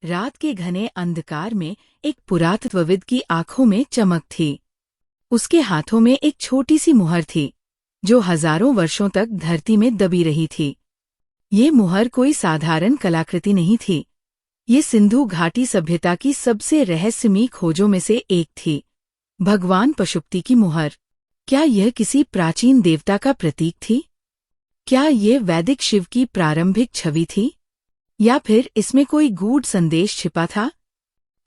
रात के घने अंधकार में एक पुरातत्वविद की आंखों में चमक थी। उसके हाथों में एक छोटी सी मुहर थी, जो हजारों वर्षों तक धरती में दबी रही थी। ये मुहर कोई साधारण कलाकृति नहीं थी। ये सिंधु घाटी सभ्यता की सबसे रहस्यमयी खोजों में से एक थी। भगवान पशुपति की मुहर। क्या यह किसी प्राचीन देवता का प्रतीक थी? क्या ये वैदिक शिव की प्रारंभिक छवि थी, या फिर इसमें कोई गूढ़ संदेश छिपा था?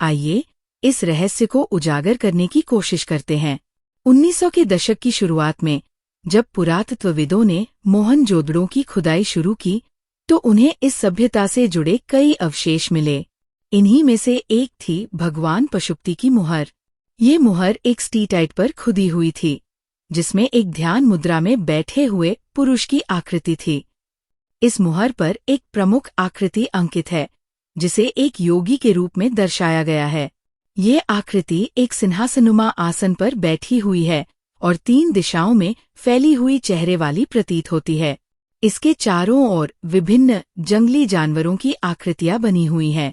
आइए इस रहस्य को उजागर करने की कोशिश करते हैं। 1900 के दशक की शुरुआत में जब पुरातत्वविदों ने मोहनजोदड़ो की खुदाई शुरू की, तो उन्हें इस सभ्यता से जुड़े कई अवशेष मिले। इन्हीं में से एक थी भगवान पशुपति की मुहर। ये मुहर एक स्टीटाइट पर खुदी हुई थी, जिसमें एक ध्यान मुद्रा में बैठे हुए पुरुष की आकृति थी। इस मुहर पर एक प्रमुख आकृति अंकित है, जिसे एक योगी के रूप में दर्शाया गया है। ये आकृति एक सिंहासनुमा आसन पर बैठी हुई है और 3 दिशाओं में फैली हुई चेहरे वाली प्रतीत होती है। इसके चारों ओर विभिन्न जंगली जानवरों की आकृतियां बनी हुई हैं।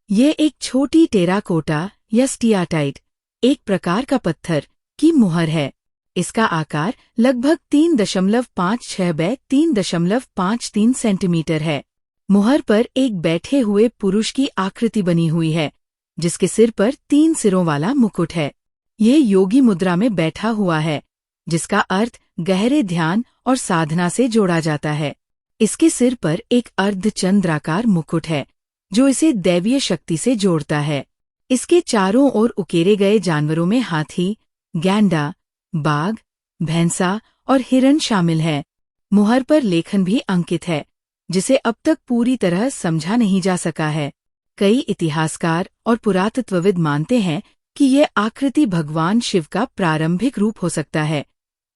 ये एक छोटी टेराकोटा या स्टियाटाइट, एक प्रकार का पत्थर की मुहर है। इसका आकार लगभग 3.56 बाय 3.53 सेंटीमीटर है। मुहर पर एक बैठे हुए पुरुष की आकृति बनी हुई है, जिसके सिर पर 3 सिरों वाला मुकुट है। ये योगी मुद्रा में बैठा हुआ है, जिसका अर्थ गहरे ध्यान और साधना से जोड़ा जाता है। इसके सिर पर एक अर्धचंद्राकार मुकुट है, जो इसे दैवीय शक्ति से जोड़ता है। इसके चारों ओर उकेरे गए जानवरों में हाथी, गैंडा, बाघ, भैंसा और हिरण शामिल है। मुहर पर लेखन भी अंकित है, जिसे अब तक पूरी तरह समझा नहीं जा सका है। कई इतिहासकार और पुरातत्वविद मानते हैं कि यह आकृति भगवान शिव का प्रारंभिक रूप हो सकता है,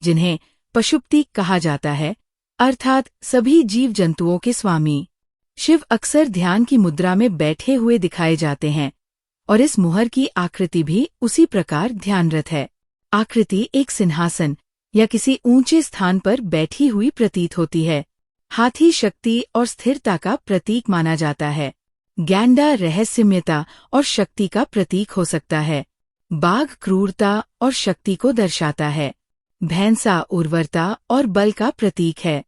जिन्हें पशुपति कहा जाता है, अर्थात सभी जीव जंतुओं के स्वामी। शिव अक्सर ध्यान की मुद्रा में बैठे हुए दिखाए जाते हैं, और इस मुहर की आकृति भी उसी प्रकार ध्यानरत है। आकृति एक सिंहासन या किसी ऊंचे स्थान पर बैठी हुई प्रतीत होती है। हाथी शक्ति और स्थिरता का प्रतीक माना जाता है। गैंडा रहस्यमयता और शक्ति का प्रतीक हो सकता है। बाघ क्रूरता और शक्ति को दर्शाता है। भैंसा उर्वरता और बल का प्रतीक है।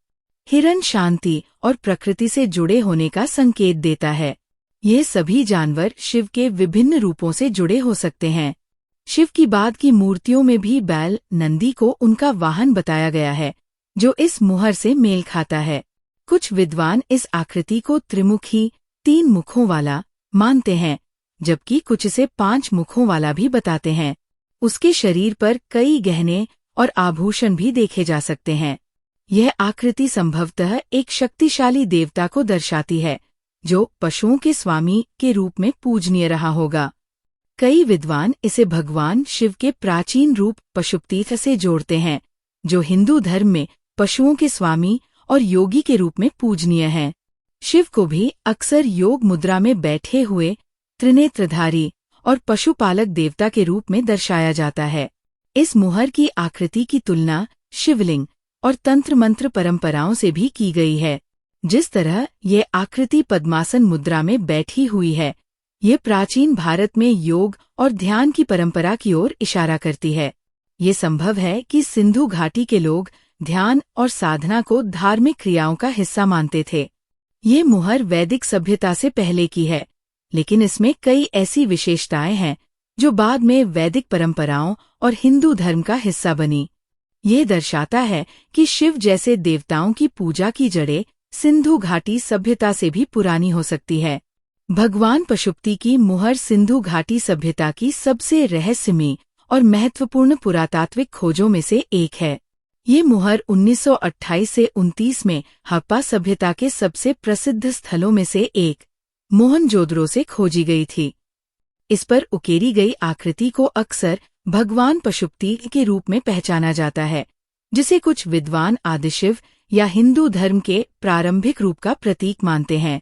हिरण शांति और प्रकृति से जुड़े होने का संकेत देता है। ये सभी जानवर शिव के विभिन्न रूपों से जुड़े हो सकते हैं। शिव की बाद की मूर्तियों में भी बैल, नंदी को उनका वाहन बताया गया है, जो इस मुहर से मेल खाता है। कुछ विद्वान इस आकृति को त्रिमुखी, 3 मुखों वाला मानते हैं, जबकि कुछ इसे 5 मुखों वाला भी बताते हैं। उसके शरीर पर कई गहने और आभूषण भी देखे जा सकते हैं। यह आकृति संभवतः एक शक्तिशाली देवता को दर्शाती है, जो पशुओं के स्वामी के रूप में पूजनीय रहा होगा। कई विद्वान इसे भगवान शिव के प्राचीन रूप पशुपति से जोड़ते हैं, जो हिंदू धर्म में पशुओं के स्वामी और योगी के रूप में पूजनीय हैं। शिव को भी अक्सर योग मुद्रा में बैठे हुए त्रिनेत्रधारी और पशुपालक देवता के रूप में दर्शाया जाता है। इस मुहर की आकृति की तुलना शिवलिंग और तंत्र मंत्र परंपराओं से भी की गई है। जिस तरह ये आकृति पद्मासन मुद्रा में बैठी हुई है, ये प्राचीन भारत में योग और ध्यान की परंपरा की ओर इशारा करती है। ये संभव है कि सिंधु घाटी के लोग ध्यान और साधना को धार्मिक क्रियाओं का हिस्सा मानते थे। ये मुहर वैदिक सभ्यता से पहले की है, लेकिन इसमें कई ऐसी विशेषताएं हैं जो बाद में वैदिक परंपराओं और हिंदू धर्म का हिस्सा बनी। ये दर्शाता है कि शिव जैसे देवताओं की पूजा की जड़ें सिंधु घाटी सभ्यता से भी पुरानी हो सकती है। भगवान पशुपति की मुहर सिंधु घाटी सभ्यता की सबसे रहस्यमयी और महत्वपूर्ण पुरातात्विक खोजों में से एक है। ये मुहर 1928 से 29 में हड़प्पा सभ्यता के सबसे प्रसिद्ध स्थलों में से एक मोहनजोदड़ो से खोजी गई थी। इस पर उकेरी गई आकृति को अक्सर भगवान पशुपति के रूप में पहचाना जाता है, जिसे कुछ विद्वान आदिशिव या हिंदू धर्म के प्रारंभिक रूप का प्रतीक मानते हैं।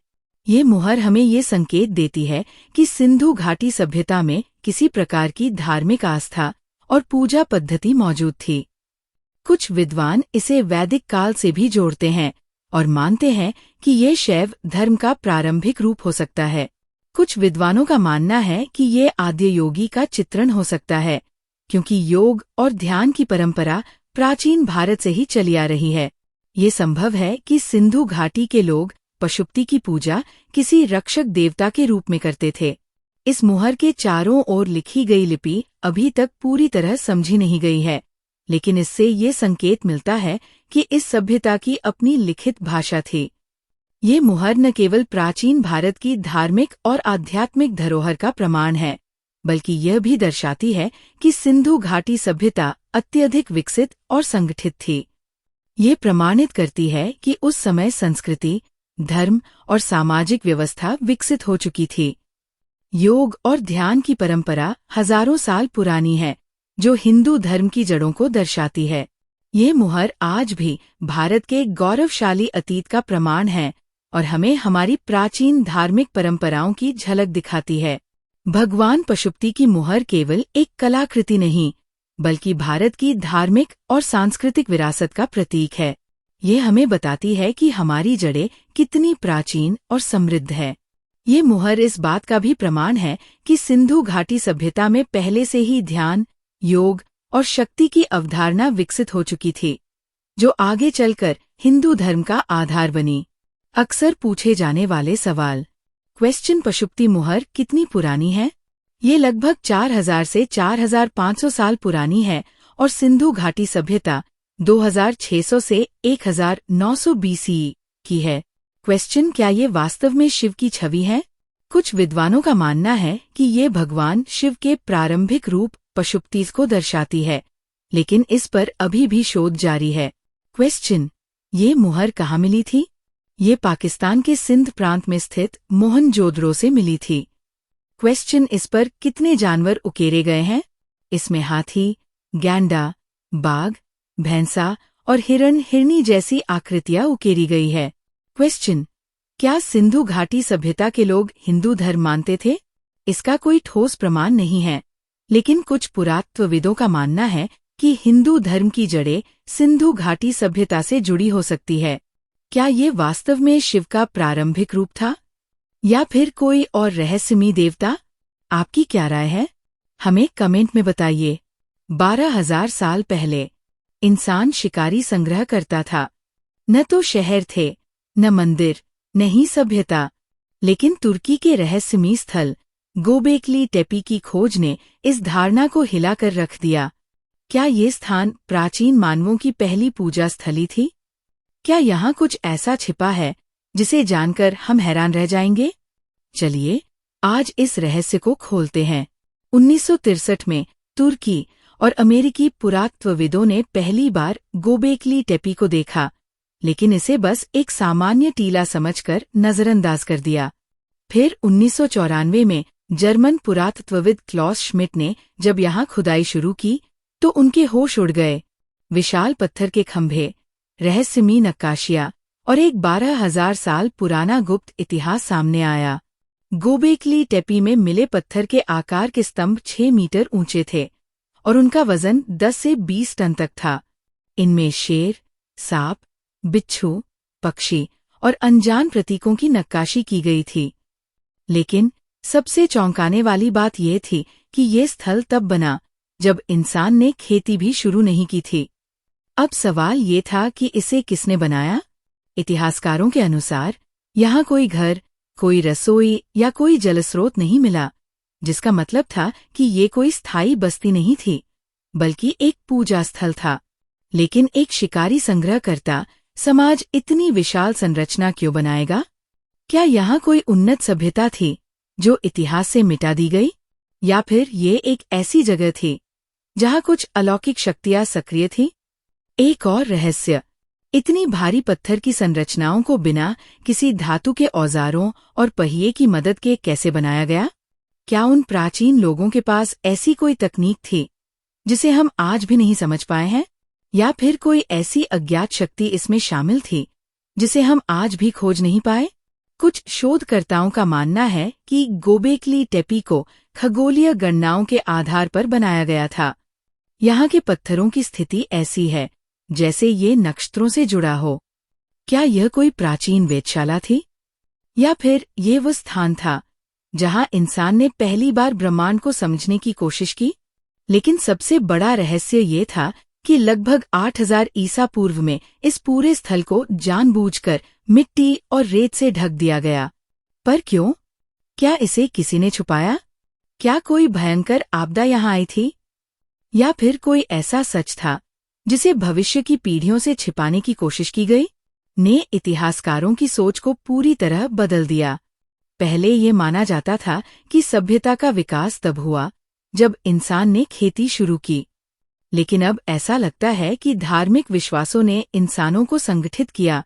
ये मुहर हमें ये संकेत देती है कि सिंधु घाटी सभ्यता में किसी प्रकार की धार्मिक आस्था और पूजा पद्धति मौजूद थी। कुछ विद्वान इसे वैदिक काल से भी जोड़ते हैं और मानते हैं कि ये शैव धर्म का प्रारंभिक रूप हो सकता है। कुछ कुछ विद्वानों का मानना है कि ये आद्य योगी का चित्रण हो सकता है, क्योंकि योग और ध्यान की परंपरा प्राचीन भारत से ही चली आ रही है। ये संभव है कि सिंधु घाटी के लोग पशुपति की पूजा किसी रक्षक देवता के रूप में करते थे। इस मुहर के चारों ओर लिखी गई लिपि अभी तक पूरी तरह समझी नहीं गई है, लेकिन इससे ये संकेत मिलता है कि इस सभ्यता की अपनी लिखित भाषा थी। ये मुहर न केवल प्राचीन भारत की धार्मिक और आध्यात्मिक धरोहर का प्रमाण है, बल्कि यह भी दर्शाती है कि सिंधु घाटी सभ्यता अत्यधिक विकसित और संगठित थी। ये प्रमाणित करती है कि उस समय संस्कृति, धर्म और सामाजिक व्यवस्था विकसित हो चुकी थी। योग और ध्यान की परंपरा हजारों साल पुरानी है, जो हिंदू धर्म की जड़ों को दर्शाती है। ये मुहर आज भी भारत के गौरवशाली अतीत का प्रमाण है और हमें हमारी प्राचीन धार्मिक परंपराओं की झलक दिखाती है। भगवान पशुपति की मुहर केवल एक कलाकृति नहीं, बल्कि भारत की धार्मिक और सांस्कृतिक विरासत का प्रतीक है। ये हमें बताती है कि हमारी जड़ें कितनी प्राचीन और समृद्ध है। ये मुहर इस बात का भी प्रमाण है कि सिंधु घाटी सभ्यता में पहले से ही ध्यान, योग और शक्ति की अवधारणा विकसित हो चुकी थी, जो आगे चलकर हिंदू धर्म का आधार बनी। अक्सर पूछे जाने वाले सवाल। क्वेश्चन: पशुपति मुहर कितनी पुरानी है? ये लगभग 4000 से 4500 साल पुरानी है और सिंधु घाटी सभ्यता 2600 से 1900 BCE की है। क्वेश्चन: क्या ये वास्तव में शिव की छवि है? कुछ विद्वानों का मानना है कि ये भगवान शिव के प्रारंभिक रूप पशुपति को दर्शाती है, लेकिन इस पर अभी भी शोध जारी है। क्वेश्चन: ये मुहर कहाँ मिली थी? ये पाकिस्तान के सिंध प्रांत में स्थित मोहनजोदड़ो से मिली थी। क्वेश्चन: इस पर कितने जानवर उकेरे गए हैं? इसमें हाथी, गैंडा, बाघ, भैंसा और हिरण, हिरनी जैसी आकृतियां उकेरी गई है। क्वेश्चन: क्या सिंधु घाटी सभ्यता के लोग हिंदू धर्म मानते थे? इसका कोई ठोस प्रमाण नहीं है, लेकिन कुछ पुरातत्वविदों का मानना है कि हिंदू धर्म की जड़ें सिंधु घाटी सभ्यता से जुड़ी हो सकती है। क्या ये वास्तव में शिव का प्रारंभिक रूप था, या फिर कोई और रहस्यमयी देवता? आपकी क्या राय है? हमें कमेंट में बताइए। 12,000 साल पहले इंसान शिकारी संग्रह करता था। न तो शहर थे, न मंदिर, न ही सभ्यता, लेकिन तुर्की के रहस्यमयी स्थल गोबेकली टेपी की खोज ने इस धारणा को हिलाकर रख दिया। क्या ये स्थान प्राचीन मानवों की पहली पूजा स्थली थी? क्या यहाँ कुछ ऐसा छिपा है जिसे जानकर हम हैरान रह जाएंगे? चलिए आज इस रहस्य को खोलते हैं। 1963 में तुर्की और अमेरिकी पुरातत्वविदों ने पहली बार गोबेकली टेपी को देखा, लेकिन इसे बस एक सामान्य टीला समझकर नजरअंदाज कर दिया। फिर 1994 में जर्मन पुरातत्वविद क्लॉस श्मिट ने जब यहाँ खुदाई शुरू की तो उनके होश उड़ गए। विशाल पत्थर के खंभे, रहस्यमयी नक्काशियां और एक 12,000 साल पुराना गुप्त इतिहास सामने आया। गोबेकली टेपी में मिले पत्थर के आकार के स्तंभ 6 मीटर ऊंचे थे और उनका वजन 10 से 20 टन तक था। इनमें शेर, सांप, बिच्छू, पक्षी और अनजान प्रतीकों की नक्काशी की गई थी। लेकिन सबसे चौंकाने वाली बात यह थी कि ये स्थल तब बना जब इंसान ने खेती भी शुरू नहीं की थी। अब सवाल ये था कि इसे किसने बनाया? इतिहासकारों के अनुसार यहाँ कोई घर, कोई रसोई या कोई जलस्रोत नहीं मिला, जिसका मतलब था कि ये कोई स्थायी बस्ती नहीं थी, बल्कि एक पूजा स्थल था। लेकिन एक शिकारी संग्रहकर्ता समाज इतनी विशाल संरचना क्यों बनाएगा? क्या यहाँ कोई उन्नत सभ्यता थी जो इतिहास से मिटा दी गई, या फिर ये एक ऐसी जगह थी जहाँ कुछ अलौकिक शक्तियाँ सक्रिय थी? एक और रहस्य, इतनी भारी पत्थर की संरचनाओं को बिना किसी धातु के औजारों और पहिए की मदद के कैसे बनाया गया? क्या उन प्राचीन लोगों के पास ऐसी कोई तकनीक थी जिसे हम आज भी नहीं समझ पाए हैं, या फिर कोई ऐसी अज्ञात शक्ति इसमें शामिल थी जिसे हम आज भी खोज नहीं पाए? कुछ शोधकर्ताओं का मानना है कि गोबेकली टेपी को खगोलीय गणनाओं के आधार पर बनाया गया था। यहाँ के पत्थरों की स्थिति ऐसी है जैसे ये नक्षत्रों से जुड़ा हो। क्या यह कोई प्राचीन वेधशाला थी, या फिर ये वो स्थान था जहां इंसान ने पहली बार ब्रह्मांड को समझने की कोशिश की। लेकिन सबसे बड़ा रहस्य ये था कि लगभग 8000 ईसा पूर्व में इस पूरे स्थल को जानबूझकर मिट्टी और रेत से ढक दिया गया। पर क्यों? क्या इसे किसी ने छुपाया? क्या कोई भयंकर आपदा यहाँ आई थी? या फिर कोई ऐसा सच था जिसे भविष्य की पीढ़ियों से छिपाने की कोशिश की गई? ने इतिहासकारों की सोच को पूरी तरह बदल दिया। पहले ये माना जाता था कि सभ्यता का विकास तब हुआ जब इंसान ने खेती शुरू की। लेकिन अब ऐसा लगता है कि धार्मिक विश्वासों ने इंसानों को संगठित किया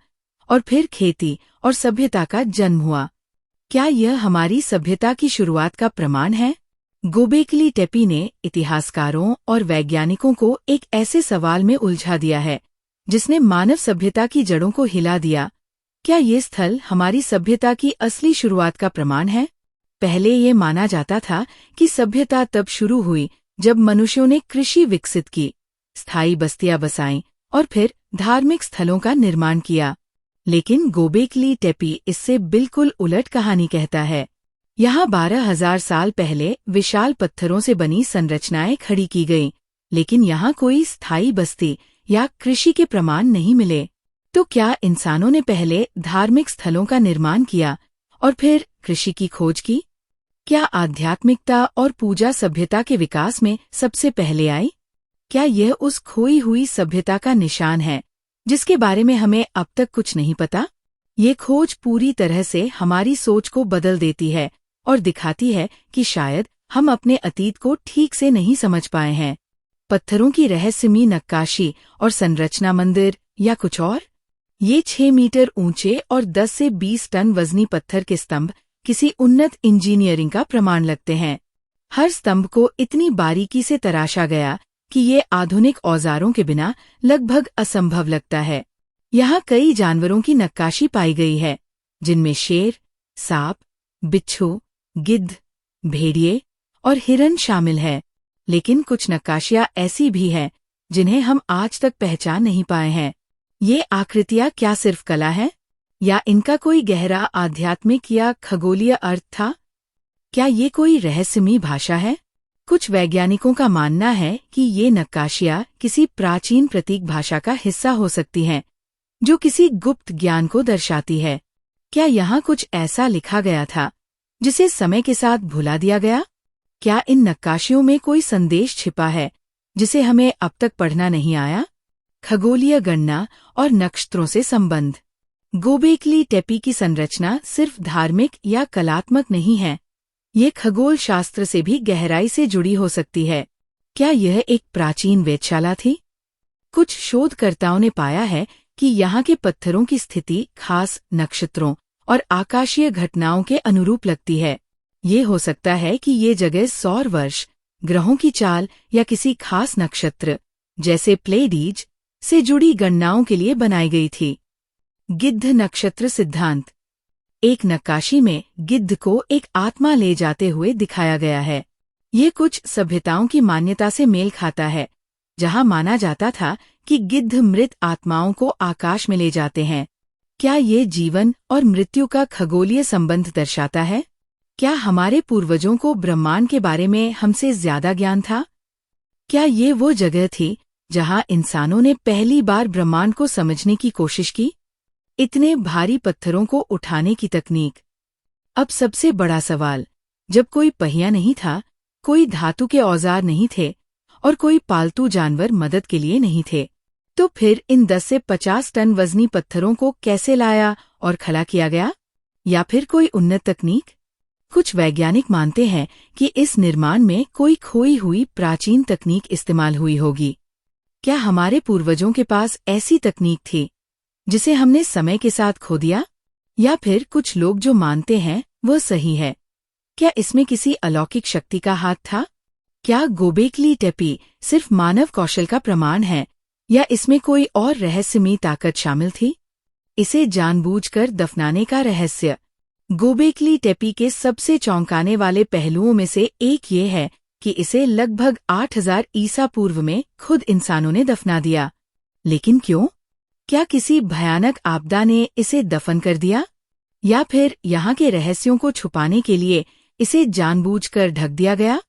और फिर खेती और सभ्यता का जन्म हुआ। क्या यह हमारी सभ्यता की शुरुआत का प्रमाण है? गोबेकली टेपी ने इतिहासकारों और वैज्ञानिकों को एक ऐसे सवाल में उलझा दिया है जिसने मानव सभ्यता की जड़ों को हिला दिया। क्या ये स्थल हमारी सभ्यता की असली शुरुआत का प्रमाण है? पहले ये माना जाता था कि सभ्यता तब शुरू हुई जब मनुष्यों ने कृषि विकसित की, स्थायी बस्तियां बसाईं और फिर धार्मिक स्थलों का निर्माण किया। लेकिन गोबेकली टेपी इससे बिल्कुल उलट कहानी कहता है। यहाँ 12,000 साल पहले विशाल पत्थरों से बनी संरचनाएं खड़ी की गईं, लेकिन यहाँ कोई स्थायी बस्ती या कृषि के प्रमाण नहीं मिले। तो क्या इंसानों ने पहले धार्मिक स्थलों का निर्माण किया और फिर कृषि की खोज की? क्या आध्यात्मिकता और पूजा सभ्यता के विकास में सबसे पहले आई? क्या यह उस खोई हुई सभ्यता का निशान है जिसके बारे में हमें अब तक कुछ नहीं पता? ये खोज पूरी तरह से हमारी सोच को बदल देती है और दिखाती है कि शायद हम अपने अतीत को ठीक से नहीं समझ पाए हैं। पत्थरों की रहस्यमयी नक्काशी और संरचना, मंदिर या कुछ और? ये 6 मीटर ऊंचे और 10 से 20 टन वजनी पत्थर के स्तंभ किसी उन्नत इंजीनियरिंग का प्रमाण लगते हैं। हर स्तंभ को इतनी बारीकी से तराशा गया कि ये आधुनिक औजारों के बिना लगभग असंभव लगता है। यहाँ कई जानवरों की नक्काशी पाई गई है, जिनमें शेर, सांप, बिच्छू, गिद्ध, भेड़िए और हिरन शामिल है। लेकिन कुछ नक्काशियां ऐसी भी हैं जिन्हें हम आज तक पहचान नहीं पाए हैं। ये आकृतियां क्या सिर्फ कला है या इनका कोई गहरा आध्यात्मिक या खगोलीय अर्थ था? क्या ये कोई रहस्यमयी भाषा है? कुछ वैज्ञानिकों का मानना है कि ये नक्काशियां किसी प्राचीन प्रतीक भाषा का हिस्सा हो सकती हैं, जो किसी गुप्त ज्ञान को दर्शाती है। क्या यहाँ कुछ ऐसा लिखा गया था जिसे समय के साथ भुला दिया गया? क्या इन नक्काशियों में कोई संदेश छिपा है जिसे हमें अब तक पढ़ना नहीं आया? खगोलीय गणना और नक्षत्रों से संबंध। गोबेकली टेपी की संरचना सिर्फ धार्मिक या कलात्मक नहीं है, ये खगोल शास्त्र से भी गहराई से जुड़ी हो सकती है। क्या यह एक प्राचीन वेधशाला थी? कुछ शोधकर्ताओं ने पाया है कि यहाँ के पत्थरों की स्थिति खास नक्षत्रों और आकाशीय घटनाओं के अनुरूप लगती है। ये हो सकता है कि ये जगह सौर वर्ष, ग्रहों की चाल या किसी खास नक्षत्र जैसे प्लेडीज से जुड़ी गणनाओं के लिए बनाई गई थी। गिद्ध नक्षत्र सिद्धांत। एक नक्काशी में गिद्ध को एक आत्मा ले जाते हुए दिखाया गया है। ये कुछ सभ्यताओं की मान्यता से मेल खाता है, जहां माना जाता था कि गिद्ध मृत आत्माओं को आकाश में ले जाते हैं। क्या ये जीवन और मृत्यु का खगोलीय संबंध दर्शाता है? क्या हमारे पूर्वजों को ब्रह्मांड के बारे में हमसे ज्यादा ज्ञान था? क्या ये वो जगह थी जहां इंसानों ने पहली बार ब्रह्मांड को समझने की कोशिश की? इतने भारी पत्थरों को उठाने की तकनीक। अब सबसे बड़ा सवाल, जब कोई पहिया नहीं था, कोई धातु के औजार नहीं थे और कोई पालतू जानवर मदद के लिए नहीं थे, तो फिर इन 10 से 50 टन वजनी पत्थरों को कैसे लाया और खड़ा किया गया? या फिर कोई उन्नत तकनीक? कुछ वैज्ञानिक मानते हैं कि इस निर्माण में कोई खोई हुई प्राचीन तकनीक इस्तेमाल हुई होगी। क्या हमारे पूर्वजों के पास ऐसी तकनीक थी जिसे हमने समय के साथ खो दिया? या फिर कुछ लोग जो मानते हैं वह सही है, क्या इसमें किसी अलौकिक शक्ति का हाथ था? क्या गोबेकली टेपी सिर्फ मानव कौशल का प्रमाण है या इसमें कोई और रहस्यमयी ताकत शामिल थी? इसे जानबूझकर दफनाने का रहस्य। गोबेकली टेपी के सबसे चौंकाने वाले पहलुओं में से एक ये है कि इसे लगभग 8000 ईसा पूर्व में खुद इंसानों ने दफना दिया। लेकिन क्यों? क्या किसी भयानक आपदा ने इसे दफन कर दिया? या फिर यहाँ के रहस्यों को छुपाने के लिए इसे जानबूझकर ढक दिया गया?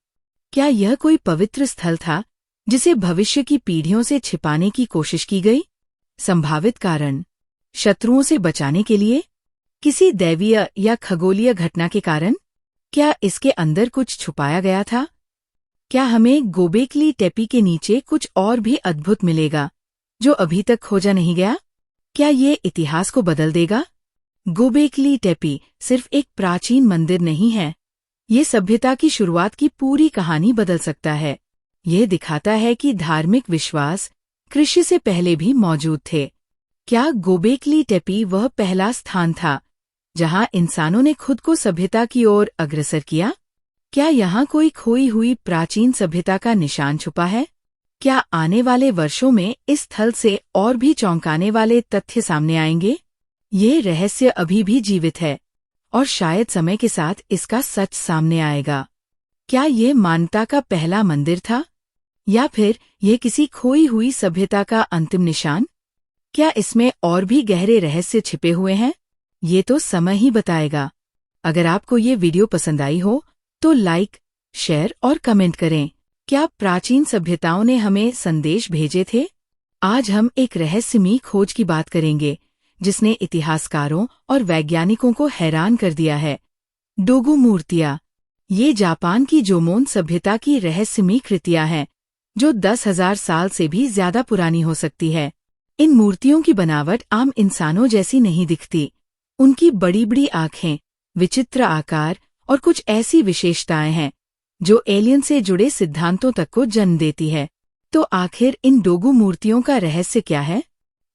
क्या यह कोई पवित्र स्थल था जिसे भविष्य की पीढ़ियों से छिपाने की कोशिश की गई? संभावित कारण: शत्रुओं से बचाने के लिए, किसी दैवीय या खगोलीय घटना के कारण? क्या इसके अंदर कुछ छुपाया गया था? क्या हमें गोबेकली टेपी के नीचे कुछ और भी अद्भुत मिलेगा जो अभी तक खोजा नहीं गया? क्या ये इतिहास को बदल देगा? गोबेकली टेपी सिर्फ एक प्राचीन मंदिर नहीं है, ये सभ्यता की शुरुआत की पूरी कहानी बदल सकता है। यह दिखाता है कि धार्मिक विश्वास कृषि से पहले भी मौजूद थे। क्या गोबेकली टेपी वह पहला स्थान था जहां इंसानों ने खुद को सभ्यता की ओर अग्रसर किया? क्या यहाँ कोई खोई हुई प्राचीन सभ्यता का निशान छुपा है? क्या आने वाले वर्षों में इस स्थल से और भी चौंकाने वाले तथ्य सामने आएंगे? ये रहस्य अभी भी जीवित है और शायद समय के साथ इसका सच सामने आएगा। क्या ये मानवता का पहला मंदिर था या फिर यह किसी खोई हुई सभ्यता का अंतिम निशान? क्या इसमें और भी गहरे रहस्य छिपे हुए हैं? ये तो समय ही बताएगा। अगर आपको ये वीडियो पसंद आई हो तो लाइक, शेयर और कमेंट करें। क्या प्राचीन सभ्यताओं ने हमें संदेश भेजे थे? आज हम एक रहस्यमयी खोज की बात करेंगे जिसने इतिहासकारों और वैज्ञानिकों को हैरान कर दिया है। डोगो मूर्तियाँ। ये जापान की जोमोन सभ्यता की रहस्यमयी कृतियाँ हैं जो 10,000 साल से भी ज्यादा पुरानी हो सकती है। इन मूर्तियों की बनावट आम इंसानों जैसी नहीं दिखती। उनकी बड़ी बड़ी आंखें, विचित्र आकार और कुछ ऐसी विशेषताएं हैं जो एलियन से जुड़े सिद्धांतों तक को जन्म देती है। तो आखिर इन डोगो मूर्तियों का रहस्य क्या है?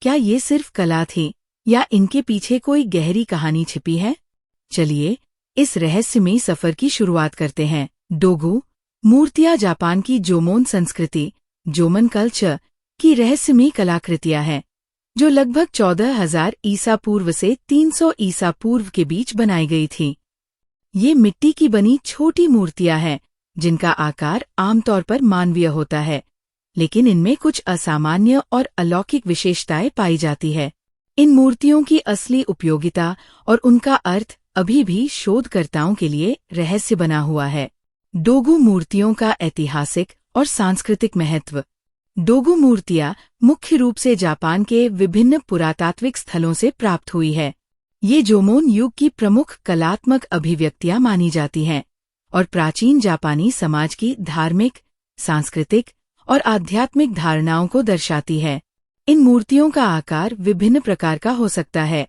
क्या ये सिर्फ कला थी या इनके पीछे कोई गहरी कहानी छिपी है? चलिए इस रहस्यमयी सफर की शुरुआत करते हैं। डोगो मूर्तियाँ जापान की जोमोन संस्कृति, जोमन कल्चर की रहस्यमयी कलाकृतियाँ हैं जो लगभग 14,000 ईसा पूर्व से 300 ईसा पूर्व के बीच बनाई गई थी। ये मिट्टी की बनी छोटी मूर्तियाँ हैं जिनका आकार आमतौर पर मानवीय होता है, लेकिन इनमें कुछ असामान्य और अलौकिक विशेषताएं पाई जाती है। इन मूर्तियों की असली उपयोगिता और उनका अर्थ अभी भी शोधकर्ताओं के लिए रहस्य बना हुआ है। डोगो मूर्तियों का ऐतिहासिक और सांस्कृतिक महत्व। डोगो मूर्तियाँ मुख्य रूप से जापान के विभिन्न पुरातात्विक स्थलों से प्राप्त हुई है। ये जोमोन युग की प्रमुख कलात्मक अभिव्यक्तियां मानी जाती हैं और प्राचीन जापानी समाज की धार्मिक, सांस्कृतिक और आध्यात्मिक धारणाओं को दर्शाती है। इन मूर्तियों का आकार विभिन्न प्रकार का हो सकता है,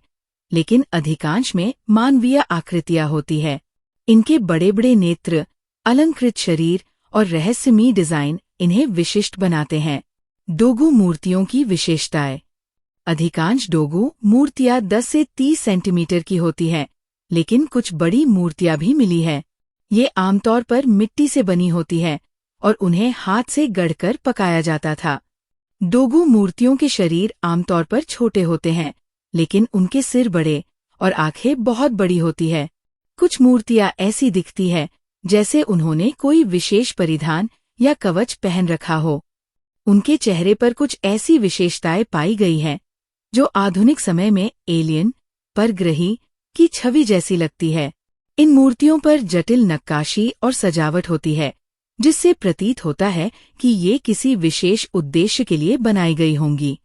लेकिन अधिकांश में मानवीय आकृतियां होती है। इनके बड़े बड़े नेत्र, अलंकृत शरीर और रहस्यमयी डिजाइन इन्हें विशिष्ट बनाते हैं। डोगो मूर्तियों की विशेषताएं। अधिकांश डोगो मूर्तियां 10 से 30 सेंटीमीटर की होती हैं, लेकिन कुछ बड़ी मूर्तियां भी मिली है। ये आमतौर पर मिट्टी से बनी होती है और उन्हें हाथ से गढ़कर पकाया जाता था। डोगो मूर्तियों के शरीर आमतौर पर छोटे होते हैं, लेकिन उनके सिर बड़े और आंखें बहुत बड़ी होती है। कुछ मूर्तियां ऐसी दिखती है जैसे उन्होंने कोई विशेष परिधान या कवच पहन रखा हो। उनके चेहरे पर कुछ ऐसी विशेषताएं पाई गई हैं जो आधुनिक समय में एलियन, परग्रही की छवि जैसी लगती है। इन मूर्तियों पर जटिल नक्काशी और सजावट होती है, जिससे प्रतीत होता है कि ये किसी विशेष उद्देश्य के लिए बनाई गई होंगी।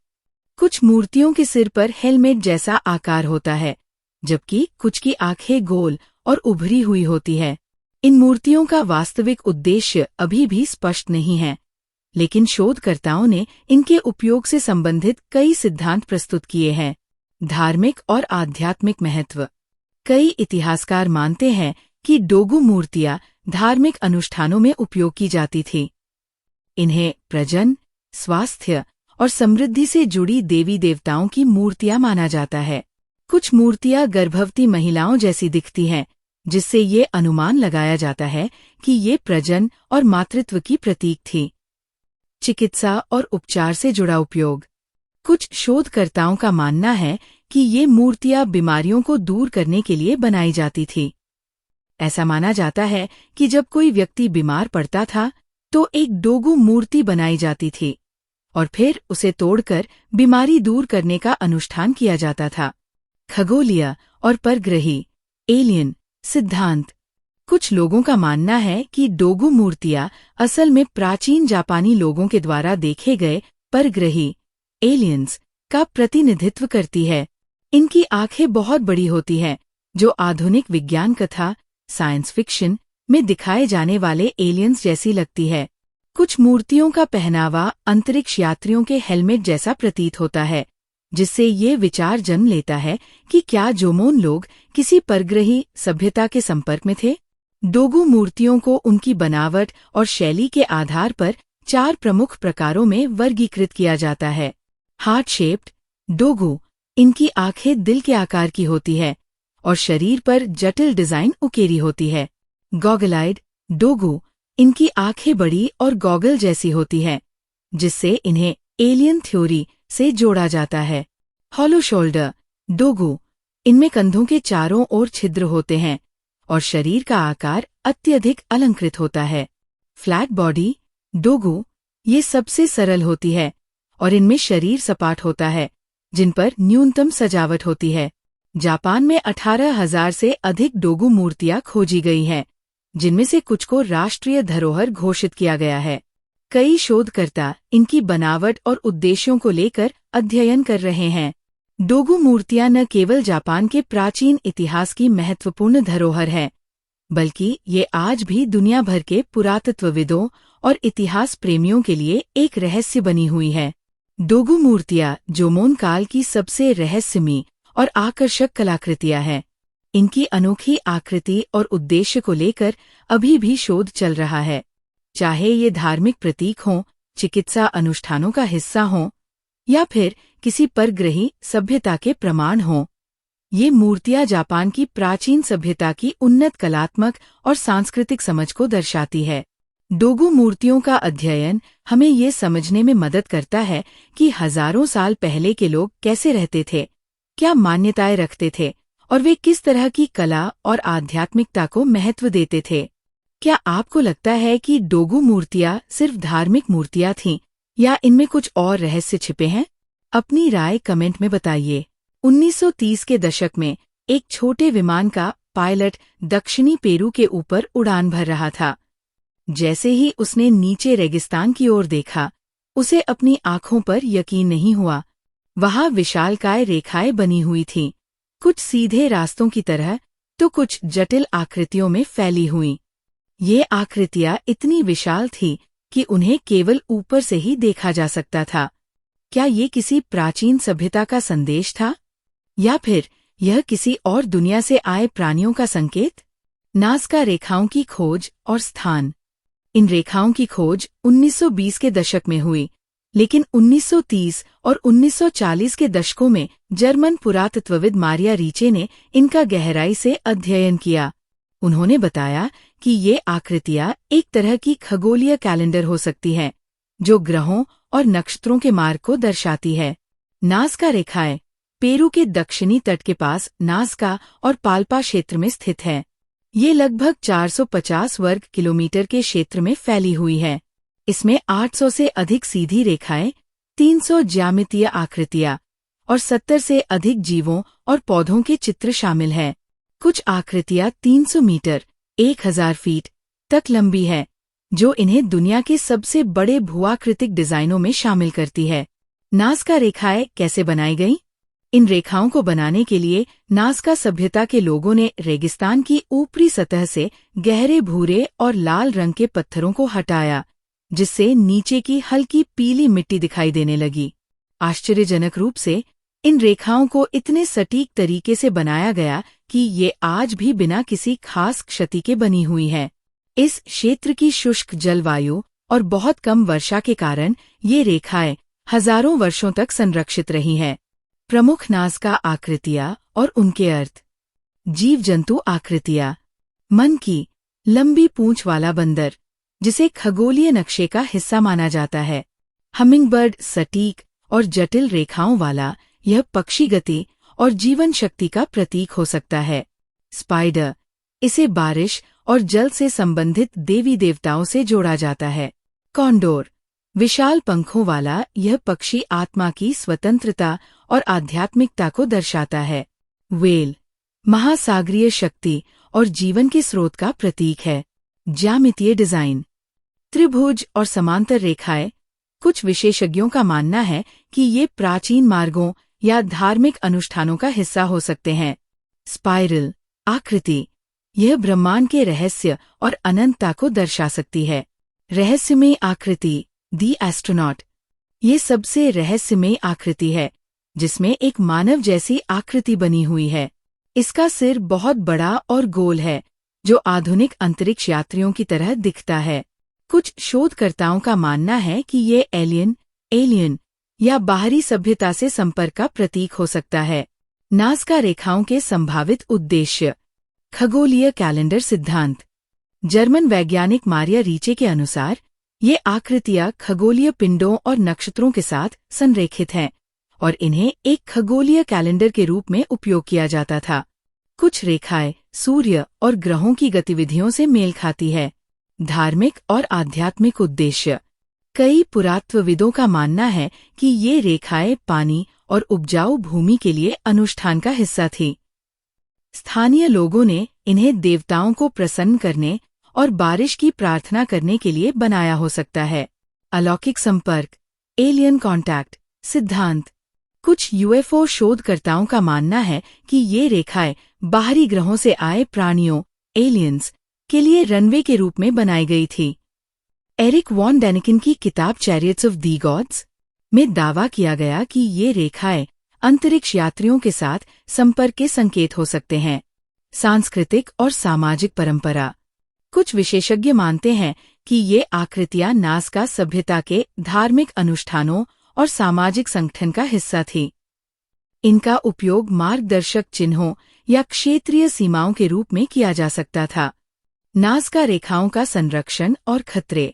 कुछ मूर्तियों के सिर पर हेलमेट जैसा आकार होता है, जबकि कुछ की आंखें गोल और उभरी हुई होती है। इन मूर्तियों का वास्तविक उद्देश्य अभी भी स्पष्ट नहीं है, लेकिन शोधकर्ताओं ने इनके उपयोग से संबंधित कई सिद्धांत प्रस्तुत किए हैं। धार्मिक और आध्यात्मिक महत्व। कई इतिहासकार मानते हैं कि डोगो मूर्तियां धार्मिक अनुष्ठानों में उपयोग की जाती थी। इन्हें प्रजनन, स्वास्थ्य और समृद्धि से जुड़ी देवी देवताओं की मूर्तियां माना जाता है। कुछ मूर्तियां गर्भवती महिलाओं जैसी दिखती हैं, जिससे ये अनुमान लगाया जाता है कि ये प्रजनन और मातृत्व की प्रतीक थी। चिकित्सा और उपचार से जुड़ा उपयोग। कुछ शोधकर्ताओं का मानना है कि ये मूर्तियां बीमारियों को दूर करने के लिए बनाई जाती थी। ऐसा माना जाता है कि जब कोई व्यक्ति बीमार पड़ता था तो एक डोगो मूर्ति बनाई जाती थी और फिर उसे तोड़कर बीमारी दूर करने का अनुष्ठान किया जाता था। खगोलीय और परग्रही, एलियन सिद्धांत। कुछ लोगों का मानना है कि डोगू मूर्तियां असल में प्राचीन जापानी लोगों के द्वारा देखे गए परग्रही एलियंस का प्रतिनिधित्व करती है। इनकी आंखें बहुत बड़ी होती हैं, जो आधुनिक विज्ञान कथा साइंस फिक्शन में दिखाए जाने वाले एलियंस जैसी लगती है। कुछ मूर्तियों का पहनावा अंतरिक्ष यात्रियों के हेलमेट जैसा प्रतीत होता है, जिससे ये विचार जन्म लेता है कि क्या जोमोन लोग किसी परग्रही सभ्यता के संपर्क में थे। डोगू मूर्तियों को उनकी बनावट और शैली के आधार पर 4 प्रमुख प्रकारों में वर्गीकृत किया जाता है। हार्ट शेप्ड डोगू, इनकी आंखें दिल के आकार की होती है और शरीर पर जटिल डिजाइन उकेरी होती है। गॉगल-आइड डोगू, इनकी आंखें बड़ी और गॉगल जैसी होती हैं, जिससे इन्हें एलियन थ्योरी से जोड़ा जाता है। हॉलो शोल्डर डोगू, इनमें कंधों के चारों ओर छिद्र होते हैं और शरीर का आकार अत्यधिक अलंकृत होता है। फ्लैट बॉडी डोगू, ये सबसे सरल होती है और इनमें शरीर सपाट होता है, जिन पर न्यूनतम सजावट होती है। जापान में 18,000 से अधिक डोगू मूर्तियां खोजी गई हैं, जिनमें से कुछ को राष्ट्रीय धरोहर घोषित किया गया है। कई शोधकर्ता इनकी बनावट और उद्देश्यों को लेकर अध्ययन कर रहे हैं। डोगू मूर्तियां न केवल जापान के प्राचीन इतिहास की महत्वपूर्ण धरोहर हैं, बल्कि ये आज भी दुनिया भर के पुरातत्वविदों और इतिहास प्रेमियों के लिए एक रहस्य बनी हुई है। डोगू मूर्तियां जोमोन काल की सबसे रहस्यमयी और आकर्षक कलाकृतियां हैं। इनकी अनोखी आकृति और उद्देश्य को लेकर अभी भी शोध चल रहा है, चाहे ये धार्मिक प्रतीक हों, चिकित्सा अनुष्ठानों का हिस्सा हों या फिर किसी परग्रही सभ्यता के प्रमाण हों। ये मूर्तियां जापान की प्राचीन सभ्यता की उन्नत कलात्मक और सांस्कृतिक समझ को दर्शाती है। डोगू मूर्तियों का अध्ययन हमें ये समझने में मदद करता है कि हजारों साल पहले के लोग कैसे रहते थे, क्या मान्यताएं रखते थे और वे किस तरह की कला और आध्यात्मिकता को महत्व देते थे। क्या आपको लगता है कि डोगू मूर्तियां सिर्फ धार्मिक मूर्तियां थीं या इनमें कुछ और रहस्य छिपे हैं? अपनी राय कमेंट में बताइए। 1930 के दशक में एक छोटे विमान का पायलट दक्षिणी पेरू के ऊपर उड़ान भर रहा था। जैसे ही उसने नीचे रेगिस्तान की ओर देखा, उसे अपनी आंखों पर यकीन नहीं हुआ। वहां विशालकाय रेखाएं बनी हुई थीं, कुछ सीधे रास्तों की तरह तो कुछ जटिल आकृतियों में फैली हुईं। ये आकृतियां इतनी विशाल थीं कि उन्हें केवल ऊपर से ही देखा जा सकता था। क्या ये किसी प्राचीन सभ्यता का संदेश था या फिर यह किसी और दुनिया से आए प्राणियों का संकेत? नाज़का रेखाओं की खोज और स्थान। इन रेखाओं की खोज 1920 के दशक में हुई, लेकिन 1930 और 1940 के दशकों में जर्मन पुरातत्वविद मारिया रीचे ने इनका गहराई से अध्ययन किया। उन्होंने बताया कि ये आकृतियां एक तरह की खगोलीय कैलेंडर हो सकती हैं, जो ग्रहों और नक्षत्रों के मार्ग को दर्शाती है। नाज़का रेखाएं पेरू के दक्षिणी तट के पास नाज़का और पाल्पा क्षेत्र में स्थित है। ये लगभग 450 वर्ग किलोमीटर के क्षेत्र में फैली हुई है। इसमें 800 से अधिक सीधी रेखाएं, 300 ज्यामितीय आकृतियां और 70 से अधिक जीवों और पौधों के चित्र शामिल हैं। कुछ आकृतियां 300 मीटर 1000 फीट तक लंबी है, जो इन्हें दुनिया के सबसे बड़े भूआकृतिक डिजाइनों में शामिल करती है। नाज़का रेखाएं कैसे बनाई गईं? इन रेखाओं को बनाने के लिए नाज़का सभ्यता के लोगों ने रेगिस्तान की ऊपरी सतह से गहरे भूरे और लाल रंग के पत्थरों को हटाया, जिससे नीचे की हल्की पीली मिट्टी दिखाई देने लगी। आश्चर्यजनक रूप से इन रेखाओं को इतने सटीक तरीके से बनाया गया कि ये आज भी बिना किसी खास क्षति के बनी हुई है। इस क्षेत्र की शुष्क जलवायु और बहुत कम वर्षा के कारण ये रेखाएं हजारों वर्षों तक संरक्षित रही हैं। प्रमुख नाज़का आकृतियां और उनके अर्थ। जीव जंतु आकृतियां। मन की लंबी पूंछ वाला बंदर, जिसे खगोलीय नक्शे का हिस्सा माना जाता है। हमिंगबर्ड सटीक और जटिल रेखाओं वाला यह पक्षी गति और जीवन शक्ति का प्रतीक हो सकता है। स्पाइडर, इसे बारिश और जल से संबंधित देवी देवताओं से जोड़ा जाता है। कॉन्डोर, विशाल पंखों वाला यह पक्षी आत्मा की स्वतंत्रता और आध्यात्मिकता को दर्शाता है। व्हेल, महासागरीय शक्ति और जीवन के स्रोत का प्रतीक है। ज्यामितीय डिजाइन, त्रिभुज और समांतर रेखाएं। कुछ विशेषज्ञों का मानना है कि ये प्राचीन मार्गों या धार्मिक अनुष्ठानों का हिस्सा हो सकते हैं। स्पाइरल आकृति, यह ब्रह्मांड के रहस्य और अनंतता को दर्शा सकती है। रहस्यमय आकृति, दी एस्ट्रोनॉट, ये सबसे रहस्यमय आकृति है जिसमें एक मानव जैसी आकृति बनी हुई है। इसका सिर बहुत बड़ा और गोल है जो आधुनिक अंतरिक्ष यात्रियों की तरह दिखता है। कुछ शोधकर्ताओं का मानना है कि ये एलियन या बाहरी सभ्यता से संपर्क का प्रतीक हो सकता है। नाज़का रेखाओं के संभावित उद्देश्य, खगोलीय कैलेंडर सिद्धांत। जर्मन वैज्ञानिक मारिया रीचे के अनुसार ये आकृतियां खगोलीय पिंडों और नक्षत्रों के साथ संरेखित हैं और इन्हें एक खगोलीय कैलेंडर के रूप में उपयोग किया जाता था। कुछ रेखाएं सूर्य और ग्रहों की गतिविधियों से मेल खाती है। धार्मिक और आध्यात्मिक उद्देश्य, कई पुरातत्वविदों का मानना है कि ये रेखाएं पानी और उपजाऊ भूमि के लिए अनुष्ठान का हिस्सा थी। स्थानीय लोगों ने इन्हें देवताओं को प्रसन्न करने और बारिश की प्रार्थना करने के लिए बनाया हो सकता है। अलौकिक संपर्क, एलियन कॉन्टैक्ट सिद्धांत। कुछ यूएफओ शोधकर्ताओं का मानना है कि ये रेखाएं बाहरी ग्रहों से आए प्राणियों, एलियंस, के लिए रनवे के रूप में बनाई गई थी। एरिक वॉन डेनिकिन की किताब चैरियट्स ऑफ दी गॉड्स में दावा किया गया कि ये रेखाएं अंतरिक्ष यात्रियों के साथ संपर्क के संकेत हो सकते हैं। सांस्कृतिक और सामाजिक परंपरा, कुछ विशेषज्ञ मानते हैं कि ये आकृतियां नाज़का सभ्यता के धार्मिक अनुष्ठानों और सामाजिक संगठन का हिस्सा थी। इनका उपयोग मार्गदर्शक चिन्हों या क्षेत्रीय सीमाओं के रूप में किया जा सकता था। नाज़का रेखाओं का संरक्षण और खतरे।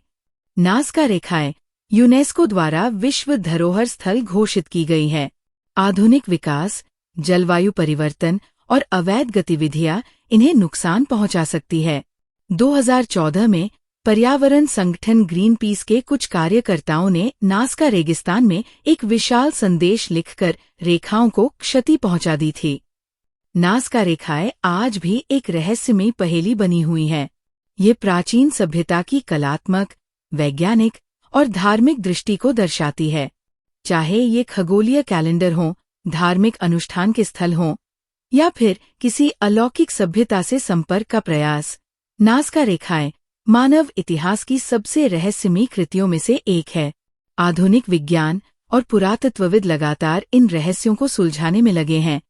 नाज़का रेखाएं यूनेस्को द्वारा विश्व धरोहर स्थल घोषित की गई है। आधुनिक विकास, जलवायु परिवर्तन और अवैध गतिविधियां इन्हें नुकसान पहुंचा सकती है। 2014 में पर्यावरण संगठन ग्रीनपीस के कुछ कार्यकर्ताओं ने नाज़का रेगिस्तान में एक विशाल संदेश लिखकर रेखाओं को क्षति पहुंचा दी थी। नाज़का रेखाएं आज भी एक रहस्यमयी पहेली बनी हुई हैं। ये प्राचीन सभ्यता की कलात्मक, वैज्ञानिक और धार्मिक दृष्टि को दर्शाती है। चाहे ये खगोलीय कैलेंडर हों, धार्मिक अनुष्ठान के स्थल हों या फिर किसी अलौकिक सभ्यता से संपर्क का प्रयास, नाज़का रेखाएं मानव इतिहास की सबसे रहस्यमयी कृतियों में से एक है। आधुनिक विज्ञान और पुरातत्वविद लगातार इन रहस्यों को सुलझाने में लगे हैं,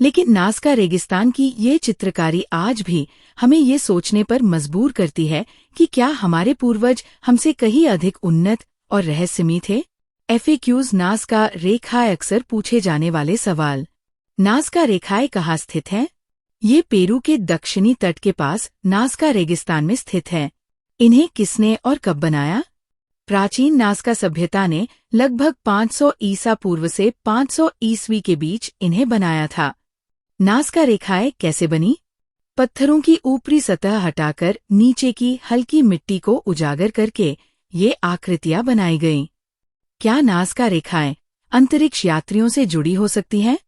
लेकिन नाज़का रेगिस्तान की ये चित्रकारी आज भी हमें ये सोचने पर मजबूर करती है कि क्या हमारे पूर्वज हमसे कहीं अधिक उन्नत और रहस्यमयी थे। FAQs नाज़का रेखाएं अक्सर पूछे जाने वाले सवाल। नाज़का रेखाएं कहाँ स्थित हैं? ये पेरू के दक्षिणी तट के पास नाज़का रेगिस्तान में स्थित है। इन्हें किसने और कब बनाया? प्राचीन नाज़का सभ्यता ने लगभग 500 ईसा पूर्व से 500 ईस्वी के बीच इन्हें बनाया था। नाज़का रेखाएं कैसे बनी? पत्थरों की ऊपरी सतह हटाकर नीचे की हल्की मिट्टी को उजागर करके ये आकृतियां बनाई गईं। क्या नाज़का रेखाएं अंतरिक्ष यात्रियों से जुड़ी हो सकती हैं?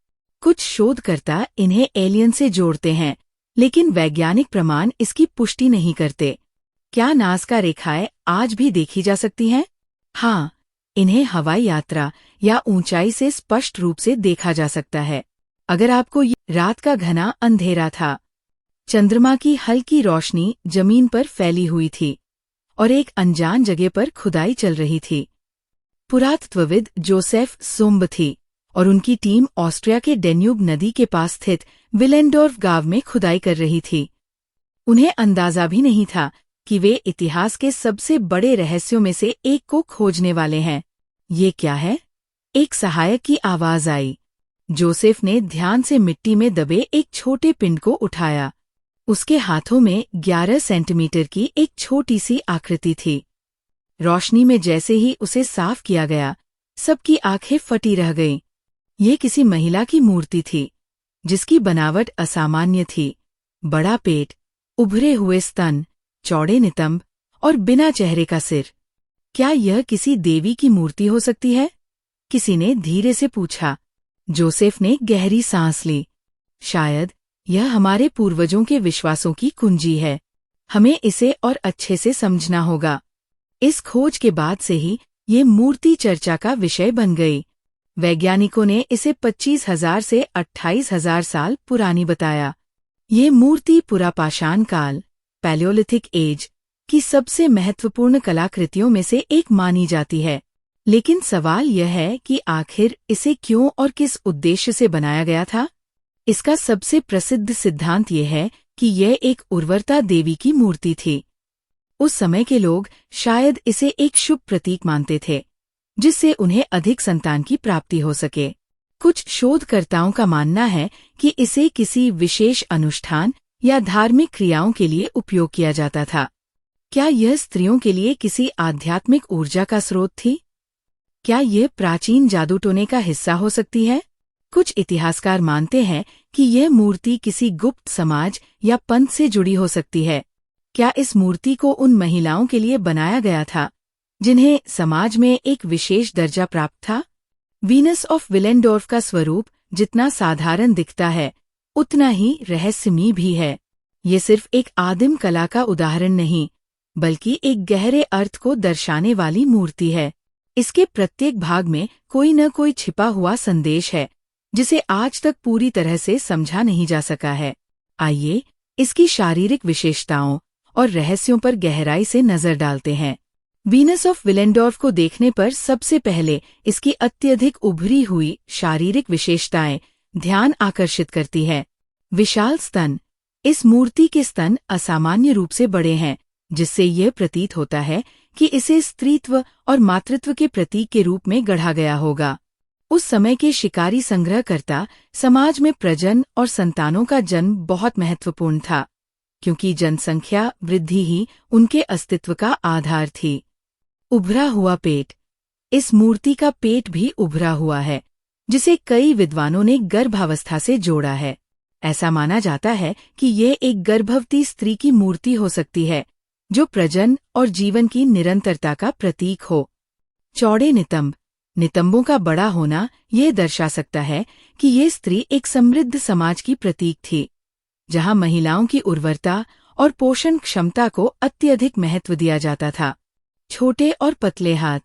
कुछ शोधकर्ता इन्हें एलियन से जोड़ते हैं, लेकिन वैज्ञानिक प्रमाण इसकी पुष्टि नहीं करते। क्या नाज़का रेखाएं आज भी देखी जा सकती हैं? हाँ, इन्हें हवाई यात्रा या ऊंचाई से स्पष्ट रूप से देखा जा सकता है। अगर आपको रात का घना अंधेरा था, चंद्रमा की हल्की रोशनी जमीन पर फैली हुई थी और एक अनजान जगह पर खुदाई चल रही थी। पुरातत्वविद जोसेफ सोम्ब थी और उनकी टीम ऑस्ट्रिया के डेन्यूब नदी के पास स्थित विलेंडोर्फ गांव में खुदाई कर रही थी। उन्हें अंदाजा भी नहीं था कि वे इतिहास के सबसे बड़े रहस्यों में से एक को खोजने वाले हैं। ये क्या है? एक सहायक की आवाज आई। जोसेफ ने ध्यान से मिट्टी में दबे एक छोटे पिंड को उठाया। उसके हाथों में 11 सेंटीमीटर की एक छोटी सी आकृति थी। रोशनी में जैसे ही उसे साफ किया गया, सबकी आंखें फटी रह गईं। ये किसी महिला की मूर्ति थी, जिसकी बनावट असामान्य थी। बड़ा पेट, उभरे हुए स्तन, चौड़े नितंब और बिना चेहरे का सिर। क्या यह किसी देवी की मूर्ति हो सकती है? किसी ने धीरे से पूछा। जोसेफ ने गहरी सांस ली। शायद यह हमारे पूर्वजों के विश्वासों की कुंजी है। हमें इसे और अच्छे से समझना होगा। इस खोज के बाद से ही ये मूर्ति चर्चा का विषय बन गई। वैज्ञानिकों ने इसे 25,000 से 28,000 साल पुरानी बताया। ये मूर्ति पुरापाषाण काल, पैलियोलिथिक एज, की सबसे महत्वपूर्ण कलाकृतियों में से एक मानी जाती है। लेकिन सवाल यह है कि आखिर इसे क्यों और किस उद्देश्य से बनाया गया था? इसका सबसे प्रसिद्ध सिद्धांत यह है कि यह एक उर्वरता देवी की मूर्ति थी। उस समय के लोग शायद इसे एक शुभ प्रतीक मानते थे, जिससे उन्हें अधिक संतान की प्राप्ति हो सके। कुछ शोधकर्ताओं का मानना है कि इसे किसी विशेष अनुष्ठान या धार्मिक क्रियाओं के लिए उपयोग किया जाता था। क्या यह स्त्रियों के लिए किसी आध्यात्मिक ऊर्जा का स्रोत थी? क्या यह प्राचीन जादूटोने का हिस्सा हो सकती है? कुछ इतिहासकार मानते हैं कि यह मूर्ति किसी गुप्त समाज या पंथ से जुड़ी हो सकती है। क्या इस मूर्ति को उन महिलाओं के लिए बनाया गया था जिन्हें समाज में एक विशेष दर्जा प्राप्त था? वीनस ऑफ विलेंडोर्फ का स्वरूप जितना साधारण दिखता है, उतना ही रहस्यमयी भी है। ये सिर्फ एक आदिम कला का उदाहरण नहीं, बल्कि एक गहरे अर्थ को दर्शाने वाली मूर्ति है। इसके प्रत्येक भाग में कोई न कोई छिपा हुआ संदेश है, जिसे आज तक पूरी तरह से समझा नहीं जा सका है। आइए इसकी शारीरिक विशेषताओं और रहस्यों पर गहराई से नजर डालते हैं। वीनस ऑफ विलेंडोर्फ को देखने पर सबसे पहले इसकी अत्यधिक उभरी हुई शारीरिक विशेषताएं ध्यान आकर्षित करती है। विशाल स्तन। इस मूर्ति के स्तन असामान्य रूप से बड़े हैं, जिससे यह प्रतीत होता है कि इसे स्त्रीत्व और मातृत्व के प्रतीक के रूप में गढ़ा गया होगा। उस समय के शिकारी संग्रहकर्ता समाज में प्रजनन और संतानों का जन्म बहुत महत्वपूर्ण था, क्योंकि जनसंख्या वृद्धि ही उनके अस्तित्व का आधार थी। उभरा हुआ पेट। इस मूर्ति का पेट भी उभरा हुआ है, जिसे कई विद्वानों ने गर्भावस्था से जोड़ा है। ऐसा माना जाता है कि यह एक गर्भवती स्त्री की मूर्ति हो सकती है, जो प्रजनन और जीवन की निरंतरता का प्रतीक हो। चौड़े नितंब। नितंबों का बड़ा होना यह दर्शा सकता है कि ये स्त्री एक समृद्ध समाज की प्रतीक थी, जहां महिलाओं की उर्वरता और पोषण क्षमता को अत्यधिक महत्व दिया जाता था। छोटे और पतले हाथ।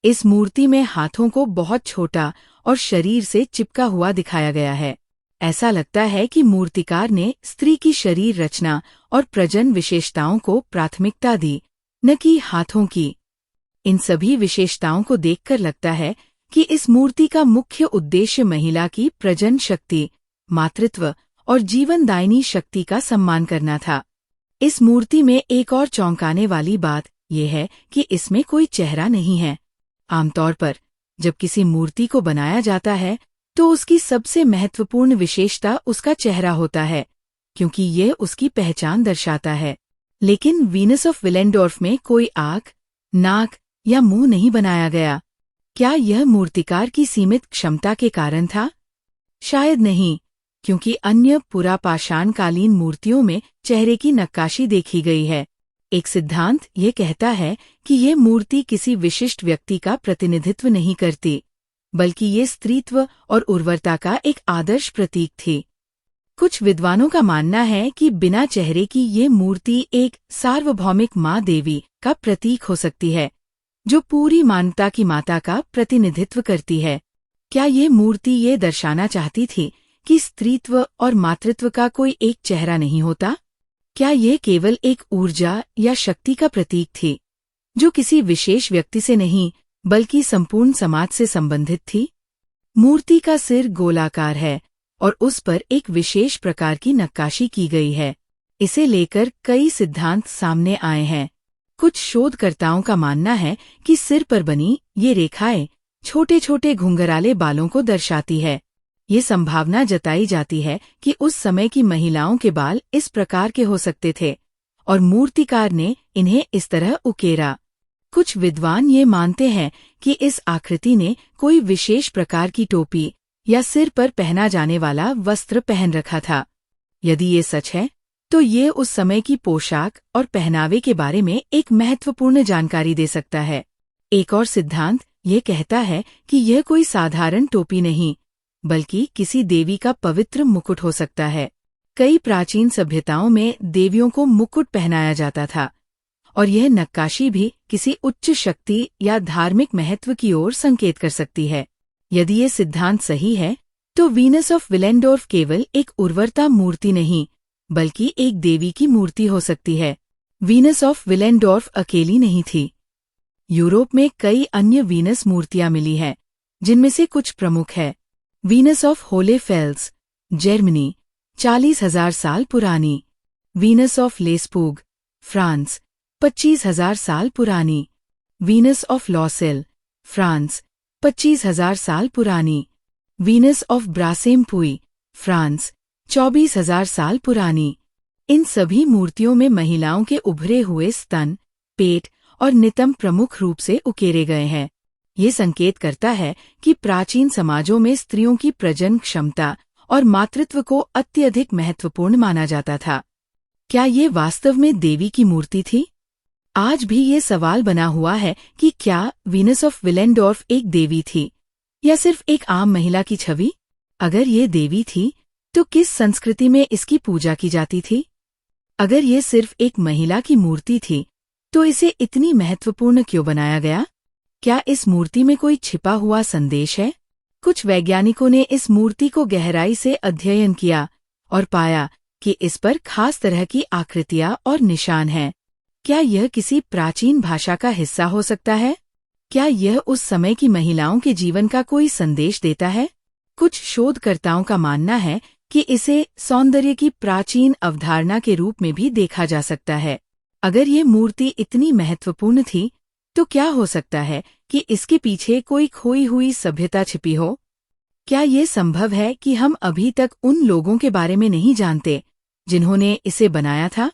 इस मूर्ति में हाथों को बहुत छोटा और शरीर से चिपका हुआ दिखाया गया है। ऐसा लगता है कि मूर्तिकार ने स्त्री की शरीर रचना और प्रजनन विशेषताओं को प्राथमिकता दी, न कि हाथों की। इन सभी विशेषताओं को देखकर लगता है कि इस मूर्ति का मुख्य उद्देश्य महिला की प्रजनन शक्ति, मातृत्व और जीवनदायिनी शक्ति का सम्मान करना था। इस मूर्ति में एक और चौंकाने वाली बात यह है कि इसमें कोई चेहरा नहीं है। आमतौर पर जब किसी मूर्ति को बनाया जाता है, तो उसकी सबसे महत्वपूर्ण विशेषता उसका चेहरा होता है, क्योंकि यह उसकी पहचान दर्शाता है। लेकिन वीनस ऑफ विलेंडोर्फ में कोई आँख, नाक या मुंह नहीं बनाया गया। क्या यह मूर्तिकार की सीमित क्षमता के कारण था? शायद नहीं, क्योंकि अन्य पुरापाषाणकालीन मूर्तियों में चेहरे की नक्काशी देखी गई है। एक सिद्धांत ये कहता है कि ये मूर्ति किसी विशिष्ट व्यक्ति का प्रतिनिधित्व नहीं करती, बल्कि ये स्त्रीत्व और उर्वरता का एक आदर्श प्रतीक थी। कुछ विद्वानों का मानना है कि बिना चेहरे की ये मूर्ति एक सार्वभौमिक माँ देवी का प्रतीक हो सकती है, जो पूरी मानवता की माता का प्रतिनिधित्व करती है। क्या ये मूर्ति ये दर्शाना चाहती थी कि स्त्रीत्व और मातृत्व का कोई एक चेहरा नहीं होता? क्या यह केवल एक ऊर्जा या शक्ति का प्रतीक थी, जो किसी विशेष व्यक्ति से नहीं बल्कि संपूर्ण समाज से संबंधित थी? मूर्ति का सिर गोलाकार है और उस पर एक विशेष प्रकार की नक्काशी की गई है। इसे लेकर कई सिद्धांत सामने आए हैं। कुछ शोधकर्ताओं का मानना है कि सिर पर बनी ये रेखाएं छोटे छोटे घुंघराले बालों को दर्शाती है। ये संभावना जताई जाती है कि उस समय की महिलाओं के बाल इस प्रकार के हो सकते थे और मूर्तिकार ने इन्हें इस तरह उकेरा। कुछ विद्वान ये मानते हैं कि इस आकृति ने कोई विशेष प्रकार की टोपी या सिर पर पहना जाने वाला वस्त्र पहन रखा था। यदि ये सच है, तो ये उस समय की पोशाक और पहनावे के बारे में एक महत्वपूर्ण जानकारी दे सकता है। एक और सिद्धांत ये कहता है कि यह कोई साधारण टोपी नहीं, बल्कि किसी देवी का पवित्र मुकुट हो सकता है। कई प्राचीन सभ्यताओं में देवियों को मुकुट पहनाया जाता था, और यह नक्काशी भी किसी उच्च शक्ति या धार्मिक महत्व की ओर संकेत कर सकती है। यदि ये सिद्धांत सही है, तो वीनस ऑफ विलेंडोर्फ केवल एक उर्वरता मूर्ति नहीं, बल्कि एक देवी की मूर्ति हो सकती है। वीनस ऑफ विलेंडोर्फ अकेली नहीं थी। यूरोप में कई अन्य वीनस मूर्तियां मिली हैं, जिनमें से कुछ प्रमुख है। वीनस ऑफ होलेफेल्स, जर्मनी, 40,000 साल पुरानी। वीनस ऑफ लेस्पूग, फ्रांस, 25,000 साल पुरानी। वीनस ऑफ लॉसेल, फ्रांस, 25,000 साल पुरानी। वीनस ऑफ ब्रासेमपुई, फ्रांस, 24,000 साल पुरानी। इन सभी मूर्तियों में महिलाओं के उभरे हुए स्तन, पेट और नितंब प्रमुख रूप से उकेरे गए हैं। ये संकेत करता है कि प्राचीन समाजों में स्त्रियों की प्रजनन क्षमता और मातृत्व को अत्यधिक महत्वपूर्ण माना जाता था। क्या ये वास्तव में देवी की मूर्ति थी? आज भी ये सवाल बना हुआ है कि क्या वीनस ऑफ विलेंडोर्फ एक देवी थी या सिर्फ एक आम महिला की छवि? अगर ये देवी थी, तो किस संस्कृति में इसकी पूजा की जाती थी? अगर ये सिर्फ एक महिला की मूर्ति थी, तो इसे इतनी महत्वपूर्ण क्यों बनाया गया? क्या इस मूर्ति में कोई छिपा हुआ संदेश है? कुछ वैज्ञानिकों ने इस मूर्ति को गहराई से अध्ययन किया और पाया कि इस पर खास तरह की आकृतियां और निशान हैं। क्या यह किसी प्राचीन भाषा का हिस्सा हो सकता है? क्या यह उस समय की महिलाओं के जीवन का कोई संदेश देता है? कुछ शोधकर्ताओं का मानना है कि इसे सौंदर्य की प्राचीन अवधारणा के रूप में भी देखा जा सकता है। अगर ये मूर्ति इतनी महत्वपूर्ण थी, तो क्या हो सकता है कि इसके पीछे कोई खोई हुई सभ्यता छिपी हो? क्या ये संभव है कि हम अभी तक उन लोगों के बारे में नहीं जानते जिन्होंने इसे बनाया था?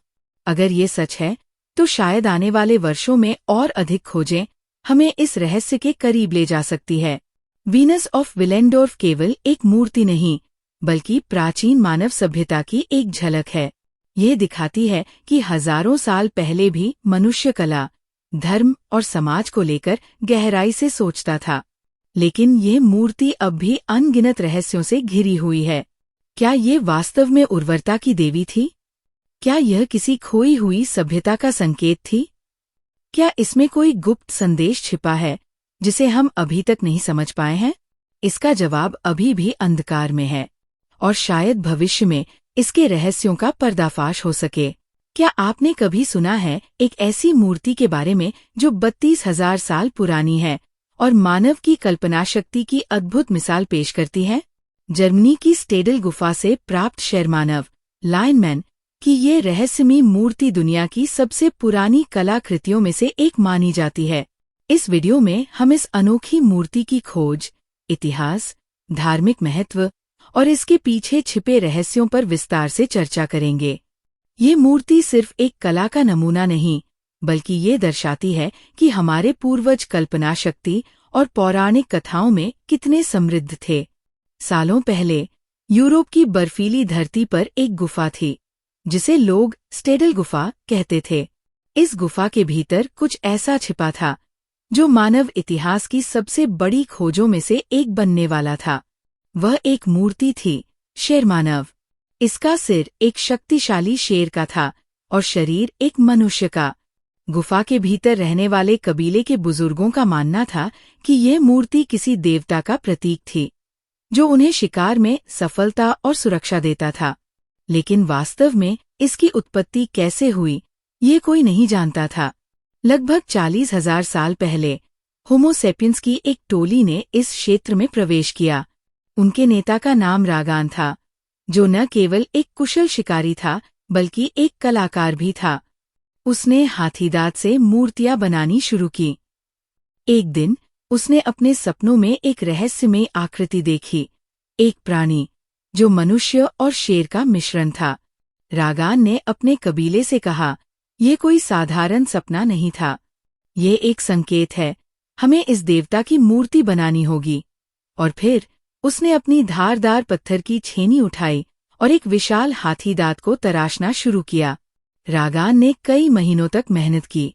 अगर ये सच है, तो शायद आने वाले वर्षों में और अधिक खोजें हमें इस रहस्य के करीब ले जा सकती है। वीनस ऑफ विलेंडोर्फ केवल एक मूर्ति नहीं, बल्कि प्राचीन मानव सभ्यता की एक झलक है। ये दिखाती है कि हजारों साल पहले भी मनुष्य कला, धर्म और समाज को लेकर गहराई से सोचता था। लेकिन ये मूर्ति अब भी अनगिनत रहस्यों से घिरी हुई है। क्या ये वास्तव में उर्वरता की देवी थी? क्या यह किसी खोई हुई सभ्यता का संकेत थी? क्या इसमें कोई गुप्त संदेश छिपा है जिसे हम अभी तक नहीं समझ पाए हैं? इसका जवाब अभी भी अंधकार में है, और शायद भविष्य में इसके रहस्यों का पर्दाफाश हो सके। क्या आपने कभी सुना है एक ऐसी मूर्ति के बारे में जो 32,000 साल पुरानी है और मानव की कल्पना शक्ति की अद्भुत मिसाल पेश करती है? जर्मनी की स्टेडल गुफा से प्राप्त शैरमानव, लायनमैन की ये रहस्यमयी मूर्ति दुनिया की सबसे पुरानी कलाकृतियों में से एक मानी जाती है। इस वीडियो में हम इस अनोखी मूर्ति की खोज, इतिहास, धार्मिक महत्व और इसके पीछे छिपे रहस्यों पर विस्तार से चर्चा करेंगे। ये मूर्ति सिर्फ एक कला का नमूना नहीं, बल्कि ये दर्शाती है कि हमारे पूर्वज कल्पना शक्ति और पौराणिक कथाओं में कितने समृद्ध थे। सालों पहले यूरोप की बर्फीली धरती पर एक गुफा थी, जिसे लोग स्टेडल गुफा कहते थे। इस गुफा के भीतर कुछ ऐसा छिपा था जो मानव इतिहास की सबसे बड़ी खोजों में से एक बनने वाला था। वह एक मूर्ति थी, शेरमानव। इसका सिर एक शक्तिशाली शेर का था और शरीर एक मनुष्य का। गुफा के भीतर रहने वाले कबीले के बुजुर्गों का मानना था कि यह मूर्ति किसी देवता का प्रतीक थी, जो उन्हें शिकार में सफलता और सुरक्षा देता था। लेकिन वास्तव में इसकी उत्पत्ति कैसे हुई, ये कोई नहीं जानता था। लगभग 40,000 साल पहले होमो सेपियंस की एक टोली ने इस क्षेत्र में प्रवेश किया। उनके नेता का नाम रागान था, जो न केवल एक कुशल शिकारी था, बल्कि एक कलाकार भी था। उसने हाथीदांत से मूर्तियां बनानी शुरू की। एक दिन उसने अपने सपनों में एक रहस्यमय आकृति देखी, एक प्राणी जो मनुष्य और शेर का मिश्रण था। रागान ने अपने कबीले से कहा, ये कोई साधारण सपना नहीं था, ये एक संकेत है, हमें इस देवता की मूर्ति बनानी होगी। और फिर उसने अपनी धारदार पत्थर की छेनी उठाई और एक विशाल हाथीदांत को तराशना शुरू किया। रागान ने कई महीनों तक मेहनत की।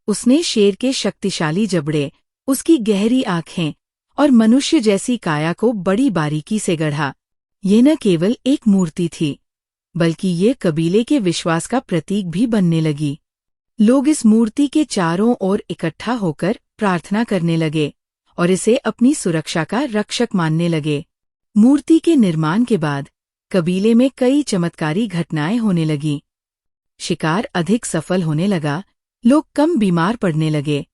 उसने शेर के शक्तिशाली जबड़े, उसकी गहरी आंखें और मनुष्य जैसी काया को बड़ी बारीकी से गढ़ा। ये न केवल एक मूर्ति थी, बल्कि ये कबीले के विश्वास का प्रतीक भी बनने लगी। लोग इस मूर्ति के चारों ओर इकट्ठा होकर प्रार्थना करने लगे और इसे अपनी सुरक्षा का रक्षक मानने लगे। मूर्ति के निर्माण के बाद कबीले में कई चमत्कारी घटनाएं होने लगीं। शिकार अधिक सफल होने लगा, लोग कम बीमार पड़ने लगे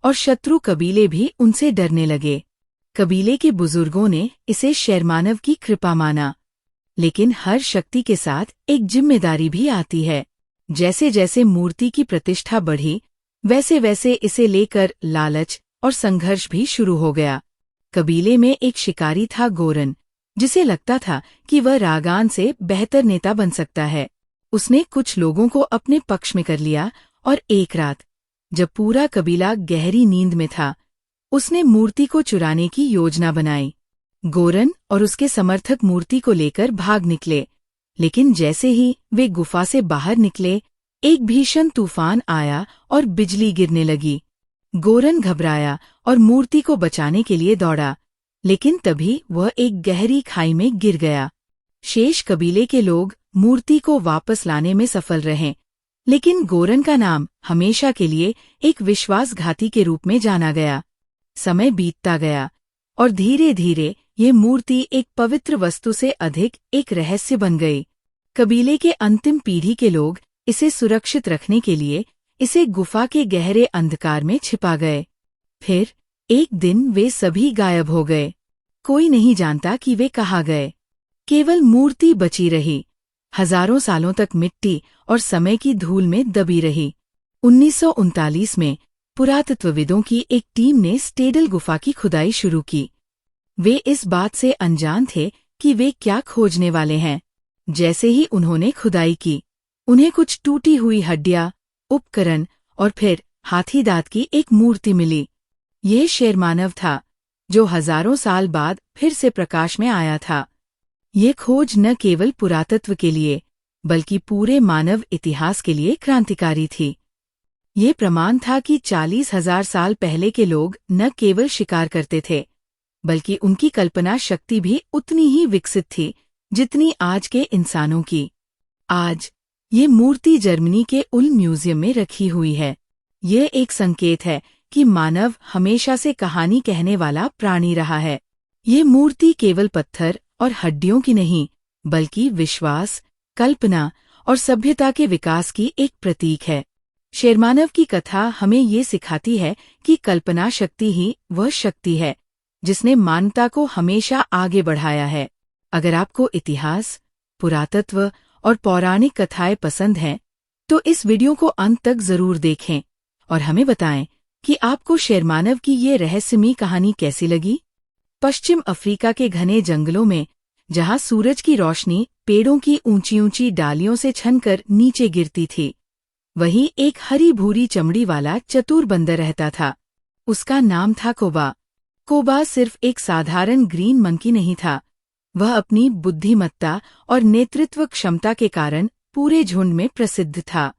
और शत्रु कबीले भी उनसे डरने लगे। कबीले के बुजुर्गों ने इसे शेरमानव की कृपा माना। लेकिन हर शक्ति के साथ एक जिम्मेदारी भी आती है। जैसे जैसे मूर्ति की प्रतिष्ठा बढ़ी, वैसे वैसे इसे लेकर लालच और संघर्ष भी शुरू हो गया। कबीले में एक शिकारी था गोरन, जिसे लगता था कि वह रागान से बेहतर नेता बन सकता है। उसने कुछ लोगों को अपने पक्ष में कर लिया और एक रात, जब पूरा कबीला गहरी नींद में था, उसने मूर्ति को चुराने की योजना बनाई। गोरन और उसके समर्थक मूर्ति को लेकर भाग निकले, लेकिन जैसे ही वे गुफा से बाहर निकले, एक भीषण तूफान आया और बिजली गिरने लगी। गोरन घबराया और मूर्ति को बचाने के लिए दौड़ा, लेकिन तभी वह एक गहरी खाई में गिर गया। शेष कबीले के लोग मूर्ति को वापस लाने में सफल रहे, लेकिन गोरन का नाम हमेशा के लिए एक विश्वासघाती के रूप में जाना गया। समय बीतता गया और धीरे धीरे ये मूर्ति एक पवित्र वस्तु से अधिक एक रहस्य बन गई। कबीले के अंतिम पीढ़ी के लोग इसे सुरक्षित रखने के लिए इसे गुफा के गहरे अंधकार में छिपा गए। फिर एक दिन वे सभी गायब हो गए। कोई नहीं जानता कि वे कहाँ गए। केवल मूर्ति बची रही, हजारों सालों तक मिट्टी और समय की धूल में दबी रही। 1939 में पुरातत्वविदों की एक टीम ने स्टेडल गुफा की खुदाई शुरू की। वे इस बात से अनजान थे कि वे क्या खोजने वाले हैं। जैसे ही उन्होंने खुदाई की, उन्हें कुछ टूटी हुई हड्डियां, उपकरण और फिर हाथी दांत की एक मूर्ति मिली। यह शेरमानव था, जो हजारों साल बाद फिर से प्रकाश में आया था। ये खोज न केवल पुरातत्व के लिए, बल्कि पूरे मानव इतिहास के लिए क्रांतिकारी थी। ये प्रमाण था कि 40,000 साल पहले के लोग न केवल शिकार करते थे, बल्कि उनकी कल्पना शक्ति भी उतनी ही विकसित थी जितनी आज के इंसानों की। आज ये मूर्ति जर्मनी के उल्म म्यूजियम में रखी हुई है। यह एक संकेत है कि मानव हमेशा से कहानी कहने वाला प्राणी रहा है। ये मूर्ति केवल पत्थर और हड्डियों की नहीं, बल्कि विश्वास, कल्पना और सभ्यता के विकास की एक प्रतीक है। शेरमानव की कथा हमें ये सिखाती है कि कल्पना शक्ति ही वह शक्ति है जिसने मानवता को हमेशा आगे बढ़ाया है। अगर आपको इतिहास, पुरातत्व और पौराणिक कथाएं पसंद हैं, तो इस वीडियो को अंत तक जरूर देखें और हमें बताएं कि आपको शेरमानव की ये रहस्यमयी कहानी कैसी लगी। पश्चिम अफ्रीका के घने जंगलों में, जहां सूरज की रोशनी पेड़ों की ऊंची ऊंची डालियों से छनकर नीचे गिरती थी, वहीं एक हरी भूरी चमड़ी वाला चतुर बंदर रहता था। उसका नाम था कोबा। कोबा सिर्फ एक साधारण ग्रीन मंकी नहीं था, वह अपनी बुद्धिमत्ता और नेतृत्व क्षमता के कारण पूरे झुंड में प्रसिद्ध था।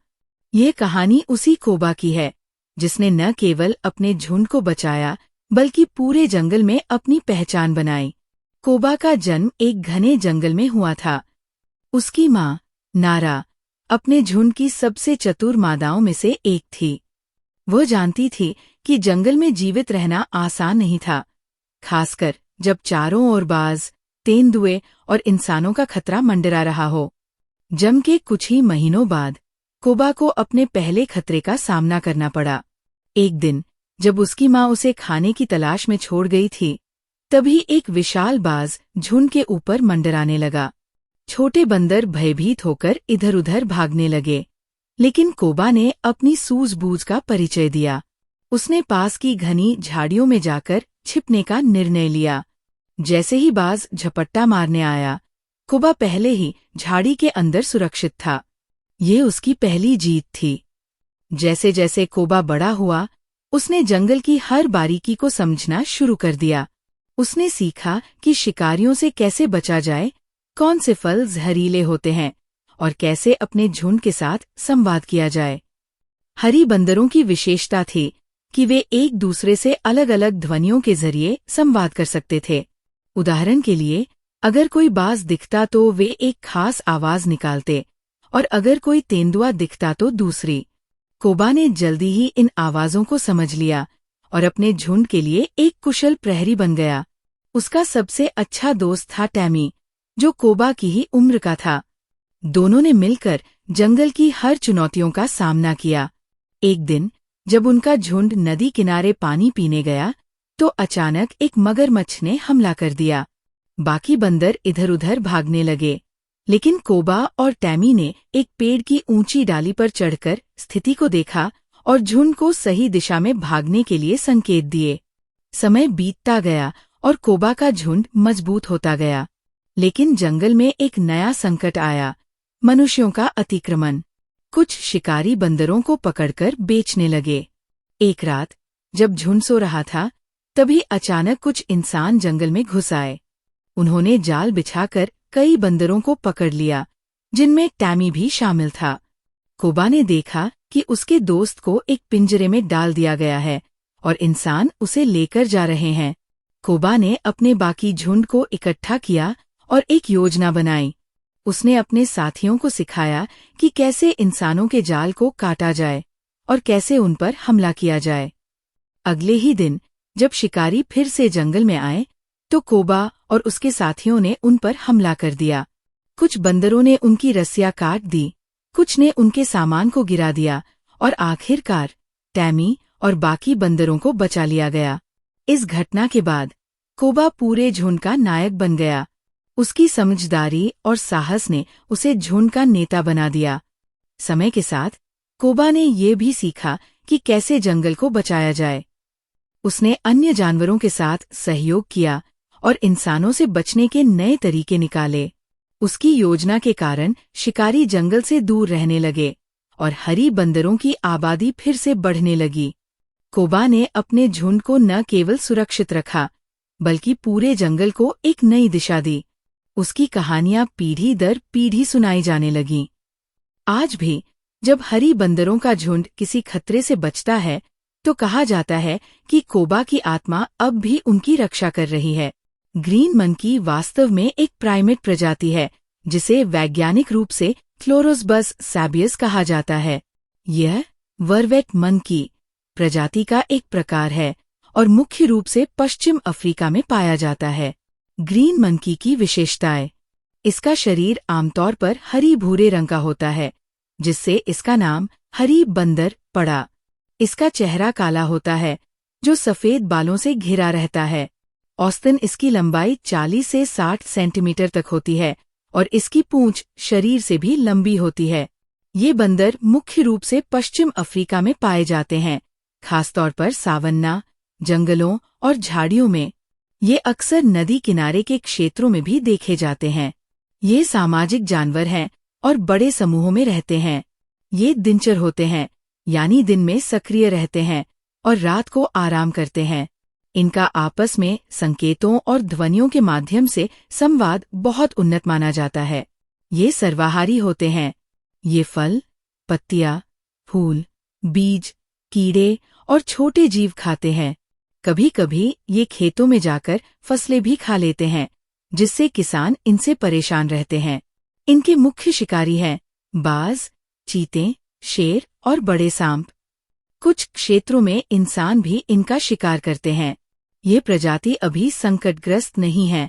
ये कहानी उसी कोबा की है, जिसने न केवल अपने झुंड को बचाया, बल्कि पूरे जंगल में अपनी पहचान बनाई। कोबा का जन्म एक घने जंगल में हुआ था। उसकी माँ, नारा, अपने झुंड की सबसे चतुर मादाओं में से एक थी। वह जानती थी कि जंगल में जीवित रहना आसान नहीं था, खासकर जब चारों ओर बाज, तेंदुए और इंसानों का खतरा मंडरा रहा हो। जन्म के कुछ ही महीनों बाद कोबा को अपने पहले खतरे का सामना करना पड़ा। एक दिन जब उसकी माँ उसे खाने की तलाश में छोड़ गई थी, तभी एक विशाल बाज झुंड के ऊपर मंडराने लगा। छोटे बंदर भयभीत होकर इधर उधर भागने लगे, लेकिन कोबा ने अपनी सूझबूझ का परिचय दिया। उसने पास की घनी झाड़ियों में जाकर छिपने का निर्णय लिया। जैसे ही बाज झपट्टा मारने आया, कोबा पहले ही झाड़ी के अंदर सुरक्षित था। ये उसकी पहली जीत थी। जैसे जैसे कोबा बड़ा हुआ, उसने जंगल की हर बारीकी को समझना शुरू कर दिया। उसने सीखा कि शिकारियों से कैसे बचा जाए, कौन से फल जहरीले होते हैं और कैसे अपने झुंड के साथ संवाद किया जाए। हरी बंदरों की विशेषता थी कि वे एक दूसरे से अलग अलग ध्वनियों के जरिए संवाद कर सकते थे। उदाहरण के लिए, अगर कोई बाज दिखता तो वे एक खास आवाज निकालते, और अगर कोई तेंदुआ दिखता तो दूसरी। कोबा ने जल्दी ही इन आवाजों को समझ लिया और अपने झुंड के लिए एक कुशल प्रहरी बन गया। उसका सबसे अच्छा दोस्त था टैमी, जो कोबा की ही उम्र का था। दोनों ने मिलकर जंगल की हर चुनौतियों का सामना किया। एक दिन जब उनका झुंड नदी किनारे पानी पीने गया, तो अचानक एक मगरमच्छ ने हमला कर दिया। बाकी बंदर इधर-उधर भागने लगे, लेकिन कोबा और टैमी ने एक पेड़ की ऊंची डाली पर चढ़कर स्थिति को देखा और झुंड को सही दिशा में भागने के लिए संकेत दिए। समय बीतता गया और कोबा का झुंड मजबूत होता गया, लेकिन जंगल में एक नया संकट आया, मनुष्यों का अतिक्रमण। कुछ शिकारी बंदरों को पकड़कर बेचने लगे। एक रात जब झुंड सो रहा था, तभी अचानक कुछ इंसान जंगल में घुस आए। उन्होंने जाल बिछाकर कई बंदरों को पकड़ लिया, जिनमें टैमी भी शामिल था। कोबा ने देखा कि उसके दोस्त को एक पिंजरे में डाल दिया गया है और इंसान उसे लेकर जा रहे हैं। कोबा ने अपने बाकी झुंड को इकट्ठा किया और एक योजना बनाई। उसने अपने साथियों को सिखाया कि कैसे इंसानों के जाल को काटा जाए और कैसे उन पर हमला किया जाए। अगले ही दिन जब शिकारी फिर से जंगल में आए, तो कोबा और उसके साथियों ने उन पर हमला कर दिया। कुछ बंदरों ने उनकी रस्सियां काट दी, कुछ ने उनके सामान को गिरा दिया और आखिरकार टैमी और बाकी बंदरों को बचा लिया गया। इस घटना के बाद कोबा पूरे झुंड का नायक बन गया। उसकी समझदारी और साहस ने उसे झुंड का नेता बना दिया। समय के साथ कोबा ने ये भी सीखा कि कैसे जंगल को बचाया जाए। उसने अन्य जानवरों के साथ सहयोग किया और इंसानों से बचने के नए तरीके निकाले। उसकी योजना के कारण शिकारी जंगल से दूर रहने लगे और हरी बंदरों की आबादी फिर से बढ़ने लगी। कोबा ने अपने झुंड को न केवल सुरक्षित रखा, बल्कि पूरे जंगल को एक नई दिशा दी। उसकी कहानियां पीढ़ी दर पीढ़ी सुनाई जाने लगीं। आज भी जब हरी बंदरों का झुंड किसी खतरे से बचता है, तो कहा जाता है कि कोबा की आत्मा अब भी उनकी रक्षा कर रही है। ग्रीन मंकी वास्तव में एक प्राइमेट प्रजाति है, जिसे वैज्ञानिक रूप से क्लोरोसबस सैबियस कहा जाता है। यह वर्वेट मंकी प्रजाति का एक प्रकार है और मुख्य रूप से पश्चिम अफ्रीका में पाया जाता है। ग्रीन मंकी की विशेषताएं: इसका शरीर आमतौर पर हरी भूरे रंग का होता है, जिससे इसका नाम हरी बंदर पड़ा। इसका चेहरा काला होता है, जो सफेद बालों से घिरा रहता है। औसतन इसकी लंबाई 40 से 60 सेंटीमीटर तक होती है और इसकी पूंछ शरीर से भी लंबी होती है। ये बंदर मुख्य रूप से पश्चिम अफ्रीका में पाए जाते हैं, खासतौर पर सावन्ना, जंगलों और झाड़ियों में। ये अक्सर नदी किनारे के क्षेत्रों में भी देखे जाते हैं। ये सामाजिक जानवर हैं और बड़े समूहों में रहते हैं। ये दिनचर होते हैं, यानी दिन में सक्रिय रहते हैं और रात को आराम करते हैं। इनका आपस में संकेतों और ध्वनियों के माध्यम से संवाद बहुत उन्नत माना जाता है। ये सर्वाहारी होते हैं। ये फल, पत्तियां, फूल, बीज, कीड़े और छोटे जीव खाते हैं। कभी कभी ये खेतों में जाकर फसलें भी खा लेते हैं, जिससे किसान इनसे परेशान रहते हैं। इनके मुख्य शिकारी हैं बाज, चीते, शेर और बड़े सांप। कुछ क्षेत्रों में इंसान भी इनका शिकार करते हैं। ये प्रजाति अभी संकटग्रस्त नहीं है,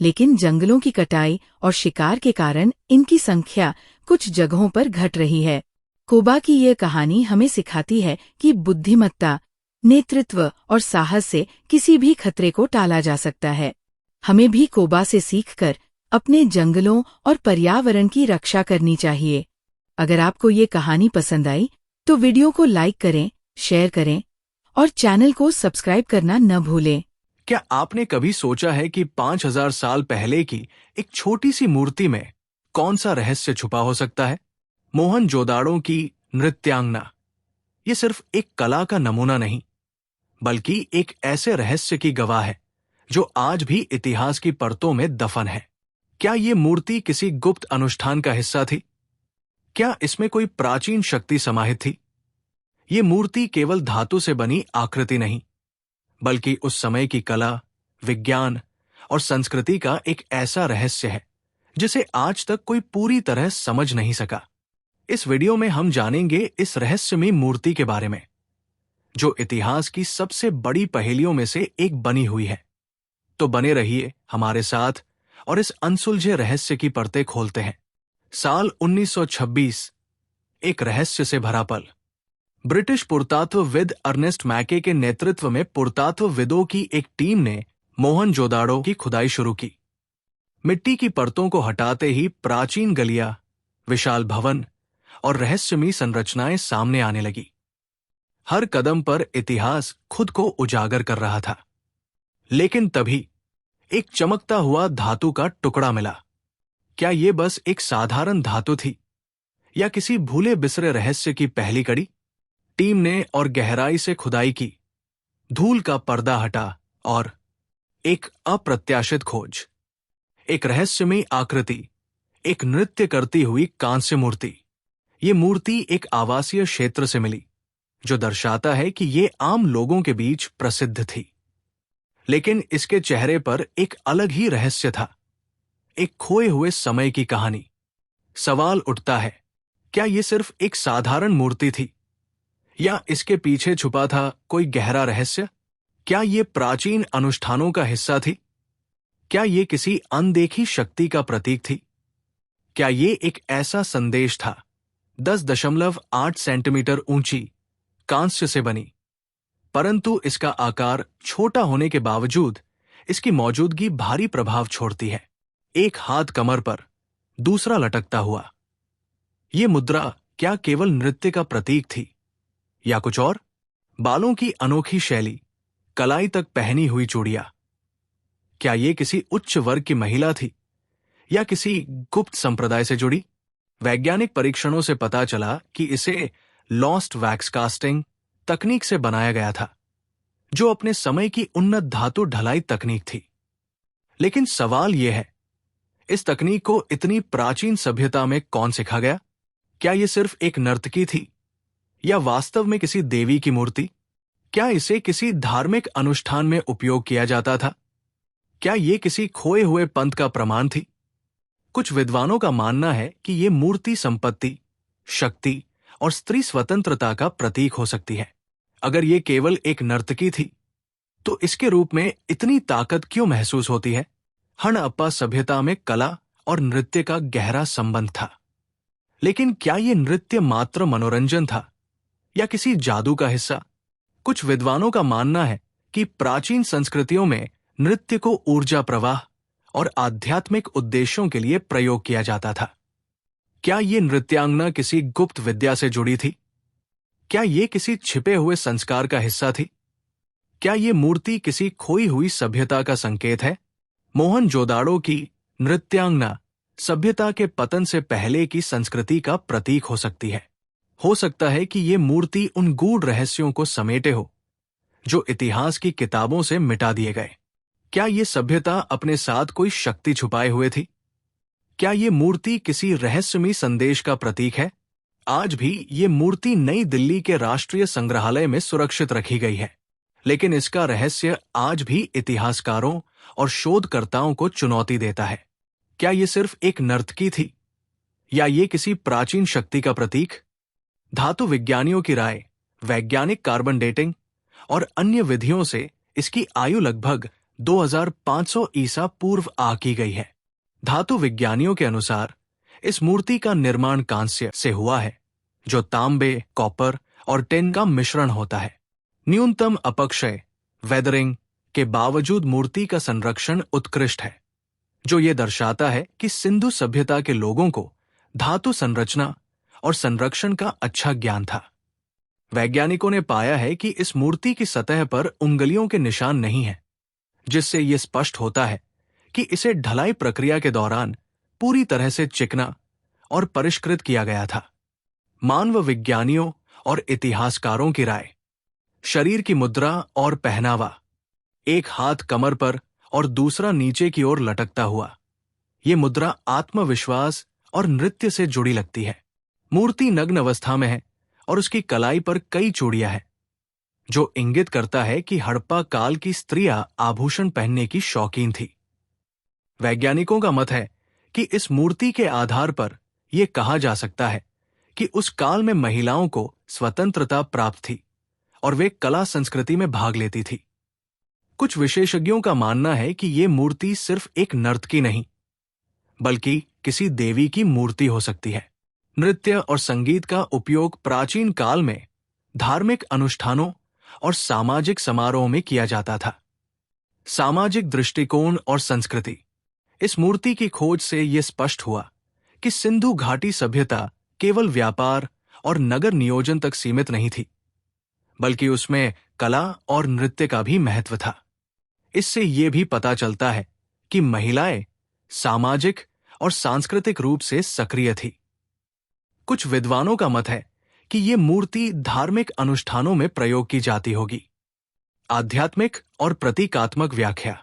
लेकिन जंगलों की कटाई और शिकार के कारण इनकी संख्या कुछ जगहों पर घट रही है। कोबा की ये कहानी हमें सिखाती है कि बुद्धिमत्ता, नेतृत्व और साहस से किसी भी खतरे को टाला जा सकता है। हमें भी कोबा से सीखकर अपने जंगलों और पर्यावरण की रक्षा करनी चाहिए। अगर आपको ये कहानी पसंद आई, तो वीडियो को लाइक करें, शेयर करें और चैनल को सब्सक्राइब करना न भूलें। क्या आपने कभी सोचा है कि 5000 साल पहले की एक छोटी सी मूर्ति में कौन सा रहस्य छुपा हो सकता है? मोहनजोदाड़ो की नृत्यांगना ये सिर्फ एक कला का नमूना नहीं, बल्कि एक ऐसे रहस्य की गवाह है जो आज भी इतिहास की परतों में दफन है। क्या ये मूर्ति किसी गुप्त अनुष्ठान का हिस्सा थी? क्या इसमें कोई प्राचीन शक्ति समाहित थी? ये मूर्ति केवल धातु से बनी आकृति नहीं, बल्कि उस समय की कला, विज्ञान और संस्कृति का एक ऐसा रहस्य है जिसे आज तक कोई पूरी तरह समझ नहीं सका। इस वीडियो में हम जानेंगे इस रहस्यमयी मूर्ति के बारे में, जो इतिहास की सबसे बड़ी पहेलियों में से एक बनी हुई है। तो बने रहिए हमारे साथ और इस अनसुलझे रहस्य की परतें खोलते हैं। साल 1926, एक रहस्य से भरा पल। ब्रिटिश पुरातत्वविद अर्नेस्ट मैके के नेतृत्व में पुरातत्वविदों की एक टीम ने मोहनजोदाड़ो की खुदाई शुरू की। मिट्टी की परतों को हटाते ही प्राचीन गलियां, विशाल भवन और रहस्यमयी संरचनाएं सामने आने लगी। हर कदम पर इतिहास खुद को उजागर कर रहा था। लेकिन तभी एक चमकता हुआ धातु का टुकड़ा मिला। क्या यह बस एक साधारण धातु थी या किसी भूले बिसरे रहस्य की पहली कड़ी? टीम ने और गहराई से खुदाई की, धूल का पर्दा हटा और एक अप्रत्याशित खोज, एक रहस्यमयी आकृति, एक नृत्य करती हुई कांस्य मूर्ति। ये मूर्ति एक आवासीय क्षेत्र से मिली, जो दर्शाता है कि ये आम लोगों के बीच प्रसिद्ध थी। लेकिन इसके चेहरे पर एक अलग ही रहस्य था, एक खोए हुए समय की कहानी। सवाल उठता है, क्या ये सिर्फ एक साधारण मूर्ति थी या इसके पीछे छुपा था कोई गहरा रहस्य? क्या ये प्राचीन अनुष्ठानों का हिस्सा थी? क्या ये किसी अनदेखी शक्ति का प्रतीक थी? क्या ये एक ऐसा संदेश था, 10.8 सेंटीमीटर ऊंची, कांस्य से बनी, परंतु इसका आकार छोटा होने के बावजूद इसकी मौजूदगी भारी प्रभाव छोड़ती है। एक हाथ कमर पर, दूसरा लटकता हुआ। ये मुद्रा क्या केवल नृत्य का प्रतीक थी या कुछ और? बालों की अनोखी शैली, कलाई तक पहनी हुई चूड़ियां, क्या ये किसी उच्च वर्ग की महिला थी या किसी गुप्त संप्रदाय से जुड़ी? वैज्ञानिक परीक्षणों से पता चला कि इसे लॉस्ट वैक्स कास्टिंग तकनीक से बनाया गया था, जो अपने समय की उन्नत धातु ढलाई तकनीक थी। लेकिन सवाल यह है, इस तकनीक को इतनी प्राचीन सभ्यता में कौन सिखा गया? क्या यह सिर्फ एक नर्तकी थी या वास्तव में किसी देवी की मूर्ति? क्या इसे किसी धार्मिक अनुष्ठान में उपयोग किया जाता था? क्या यह किसी खोए हुए पंथ का प्रमाण थी? कुछ विद्वानों का मानना है कि यह मूर्ति संपत्ति, शक्ति और स्त्री स्वतंत्रता का प्रतीक हो सकती है। अगर यह केवल एक नर्तकी थी, तो इसके रूप में इतनी ताकत क्यों महसूस होती है? हड़प्पा सभ्यता में कला और नृत्य का गहरा संबंध था। लेकिन क्या यह नृत्य मात्र मनोरंजन था या किसी जादू का हिस्सा? कुछ विद्वानों का मानना है कि प्राचीन संस्कृतियों में नृत्य को ऊर्जा प्रवाह और आध्यात्मिक उद्देश्यों के लिए प्रयोग किया जाता था। क्या ये नृत्यांगना किसी गुप्त विद्या से जुड़ी थी? क्या ये किसी छिपे हुए संस्कार का हिस्सा थी? क्या ये मूर्ति किसी खोई हुई सभ्यता का संकेत है? मोहनजोदाड़ो की नृत्यांगना सभ्यता के पतन से पहले की संस्कृति का प्रतीक हो सकती है। हो सकता है कि ये मूर्ति उन गूढ़ रहस्यों को समेटे हो जो इतिहास की किताबों से मिटा दिए गए। क्या ये सभ्यता अपने साथ कोई शक्ति छुपाए हुए थी? क्या ये मूर्ति किसी रहस्यमयी संदेश का प्रतीक है? आज भी ये मूर्ति नई दिल्ली के राष्ट्रीय संग्रहालय में सुरक्षित रखी गई है, लेकिन इसका रहस्य आज भी इतिहासकारों और शोधकर्ताओं को चुनौती देता है। क्या ये सिर्फ एक नर्तकी थी या ये किसी प्राचीन शक्ति का प्रतीक? धातु विज्ञानियों की राय, वैज्ञानिक कार्बन डेटिंग और अन्य विधियों से इसकी आयु लगभग 2500 ईसा पूर्व आकी गई है। धातु विज्ञानियों के अनुसार इस मूर्ति का निर्माण कांस्य से हुआ है, जो तांबे, कॉपर और टिन का मिश्रण होता है। न्यूनतम अपक्षय, वेदरिंग के बावजूद मूर्ति का संरक्षण उत्कृष्ट है, जो ये दर्शाता है कि सिंधु सभ्यता के लोगों को धातु संरचना और संरक्षण का अच्छा ज्ञान था। वैज्ञानिकों ने पाया है कि इस मूर्ति की सतह पर उंगलियों के निशान नहीं हैं, जिससे यह स्पष्ट होता है कि इसे ढलाई प्रक्रिया के दौरान पूरी तरह से चिकना और परिष्कृत किया गया था। मानव विज्ञानियों और इतिहासकारों की राय, शरीर की मुद्रा और पहनावा, एक हाथ कमर पर और दूसरा नीचे की ओर लटकता हुआ, ये मुद्रा आत्मविश्वास और नृत्य से जुड़ी लगती है। मूर्ति नग्न अवस्था में है और उसकी कलाई पर कई चूड़ियां हैं, जो इंगित करता है कि हड़प्पा काल की स्त्रियां आभूषण पहनने की शौकीन थी। वैज्ञानिकों का मत है कि इस मूर्ति के आधार पर यह कहा जा सकता है कि उस काल में महिलाओं को स्वतंत्रता प्राप्त थी और वे कला संस्कृति में भाग लेती थी। कुछ विशेषज्ञों का मानना है कि यह मूर्ति सिर्फ एक नर्तकी नहीं, बल्कि किसी देवी की मूर्ति हो सकती है। नृत्य और संगीत का उपयोग प्राचीन काल में धार्मिक अनुष्ठानों और सामाजिक समारोह में किया जाता था। सामाजिक दृष्टिकोण और संस्कृति। इस मूर्ति की खोज से यह स्पष्ट हुआ कि सिंधु घाटी सभ्यता केवल व्यापार और नगर नियोजन तक सीमित नहीं थी, बल्कि उसमें कला और नृत्य का भी महत्व था। इससे यह भी पता चलता है कि महिलाएं सामाजिक और सांस्कृतिक रूप से सक्रिय थी। कुछ विद्वानों का मत है कि यह मूर्ति धार्मिक अनुष्ठानों में प्रयोग की जाती होगी। आध्यात्मिक और प्रतीकात्मक व्याख्या।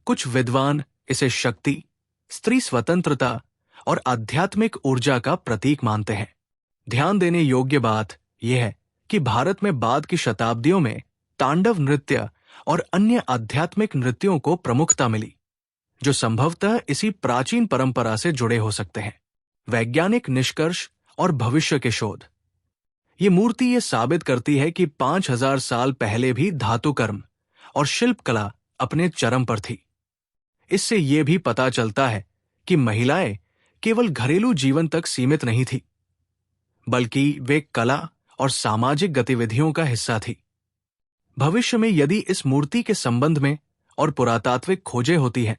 कुछ विद्वान इसे शक्ति, स्त्री स्वतंत्रता और आध्यात्मिक ऊर्जा का प्रतीक मानते हैं। ध्यान देने योग्य बात यह है कि भारत में बाद की शताब्दियों में तांडव नृत्य और अन्य आध्यात्मिक नृत्यों को प्रमुखता मिली, जो संभवतः इसी प्राचीन परंपरा से जुड़े हो सकते हैं। वैज्ञानिक निष्कर्ष और भविष्य के शोध। ये मूर्ति ये साबित करती है कि 5000 साल पहले भी धातुकर्म और शिल्पकला अपने चरम पर थी। इससे यह भी पता चलता है कि महिलाएं केवल घरेलू जीवन तक सीमित नहीं थी, बल्कि वे कला और सामाजिक गतिविधियों का हिस्सा थी। भविष्य में यदि इस मूर्ति के संबंध में और पुरातात्विक खोजें होती हैं,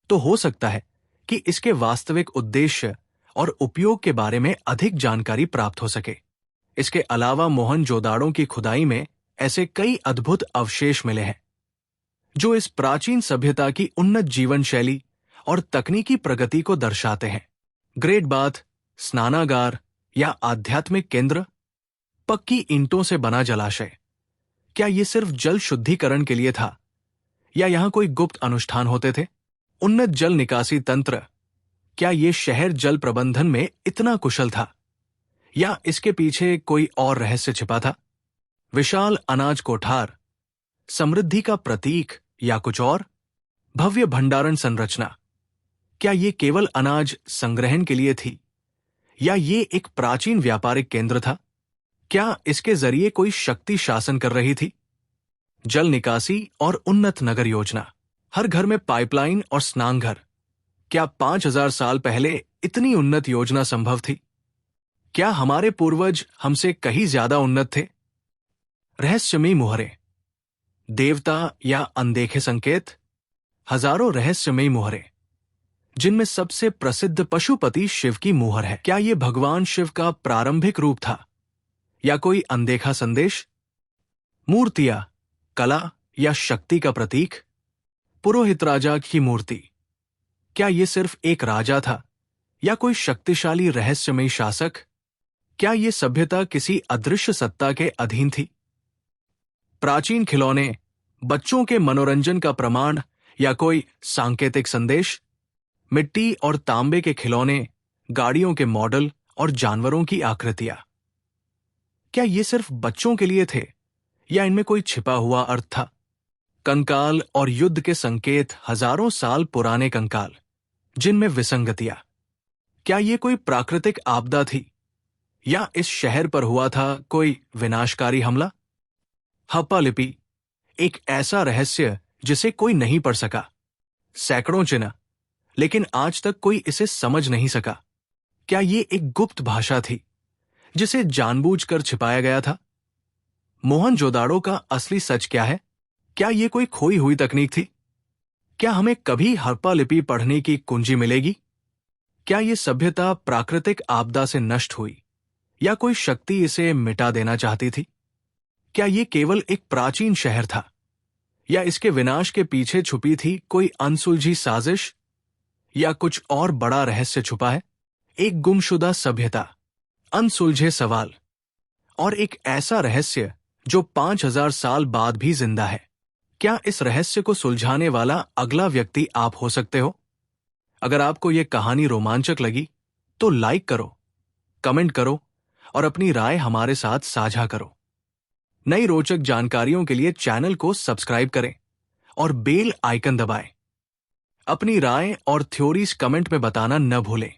तो हो सकता है कि इसके वास्तविक उद्देश्य और उपयोग के बारे में अधिक जानकारी प्राप्त हो सके। इसके अलावा मोहनजोदाड़ो की खुदाई में ऐसे कई अद्भुत अवशेष मिले हैं, जो इस प्राचीन सभ्यता की उन्नत जीवन शैली और तकनीकी प्रगति को दर्शाते हैं। ग्रेट बाथ, स्नानागार या आध्यात्मिक केंद्र, पक्की ईंटों से बना जलाशय, क्या ये सिर्फ जल शुद्धिकरण के लिए था या यहां कोई गुप्त अनुष्ठान होते थे? उन्नत जल निकासी तंत्र, क्या ये शहर जल प्रबंधन में इतना कुशल था या इसके पीछे कोई और रहस्य छिपा था? विशाल अनाज कोठार, समृद्धि का प्रतीक या कुछ और? भव्य भंडारण संरचना, क्या ये केवल अनाज संग्रहण के लिए थी या ये एक प्राचीन व्यापारिक केंद्र था? क्या इसके जरिए कोई शक्ति शासन कर रही थी? जल निकासी और उन्नत नगर योजना, हर घर में पाइपलाइन और स्नानघर, क्या 5000 साल पहले इतनी उन्नत योजना संभव थी? क्या हमारे पूर्वज हमसे कहीं ज्यादा उन्नत थे? रहस्यमयी मुहरें, देवता या अनदेखे संकेत, हजारों रहस्यमयी मुहरें, जिनमें सबसे प्रसिद्ध पशुपति शिव की मुहर है। क्या यह भगवान शिव का प्रारंभिक रूप था या कोई अनदेखा संदेश? मूर्तियां कला या शक्ति का प्रतीक। पुरोहित राजा की मूर्ति, क्या यह सिर्फ एक राजा था या कोई शक्तिशाली रहस्यमयी शासक? क्या यह सभ्यता किसी अदृश्य सत्ता के अधीन थी? प्राचीन खिलौने, बच्चों के मनोरंजन का प्रमाण या कोई सांकेतिक संदेश? मिट्टी और तांबे के खिलौने, गाड़ियों के मॉडल और जानवरों की आकृतियां, क्या ये सिर्फ बच्चों के लिए थे या इनमें कोई छिपा हुआ अर्थ था? कंकाल और युद्ध के संकेत, हजारों साल पुराने कंकाल जिनमें विसंगतियां, क्या ये कोई प्राकृतिक आपदा थी या इस शहर पर हुआ था कोई विनाशकारी हमला? हप्पा लिपि, एक ऐसा रहस्य जिसे कोई नहीं पढ़ सका। सैकड़ों चिन्ह, लेकिन आज तक कोई इसे समझ नहीं सका। क्या ये एक गुप्त भाषा थी जिसे जानबूझकर छिपाया गया था? मोहनजोदाड़ो का असली सच क्या है? क्या ये कोई खोई हुई तकनीक थी? क्या हमें कभी हप्पा लिपि पढ़ने की कुंजी मिलेगी? क्या ये सभ्यता प्राकृतिक आपदा से नष्ट हुई या कोई शक्ति इसे मिटा देना चाहती थी? क्या ये केवल एक प्राचीन शहर था या इसके विनाश के पीछे छुपी थी कोई अनसुलझी साजिश या कुछ और बड़ा रहस्य छुपा है? एक गुमशुदा सभ्यता, अनसुलझे सवाल और एक ऐसा रहस्य जो 5000 साल बाद भी जिंदा है। क्या इस रहस्य को सुलझाने वाला अगला व्यक्ति आप हो सकते हो? अगर आपको यह कहानी रोमांचक लगी तो लाइक करो, कमेंट करो और अपनी राय हमारे साथ साझा करो। नई रोचक जानकारियों के लिए चैनल को सब्सक्राइब करें और बेल आइकन दबाएं। अपनी राय और थ्योरीज कमेंट में बताना न भूलें।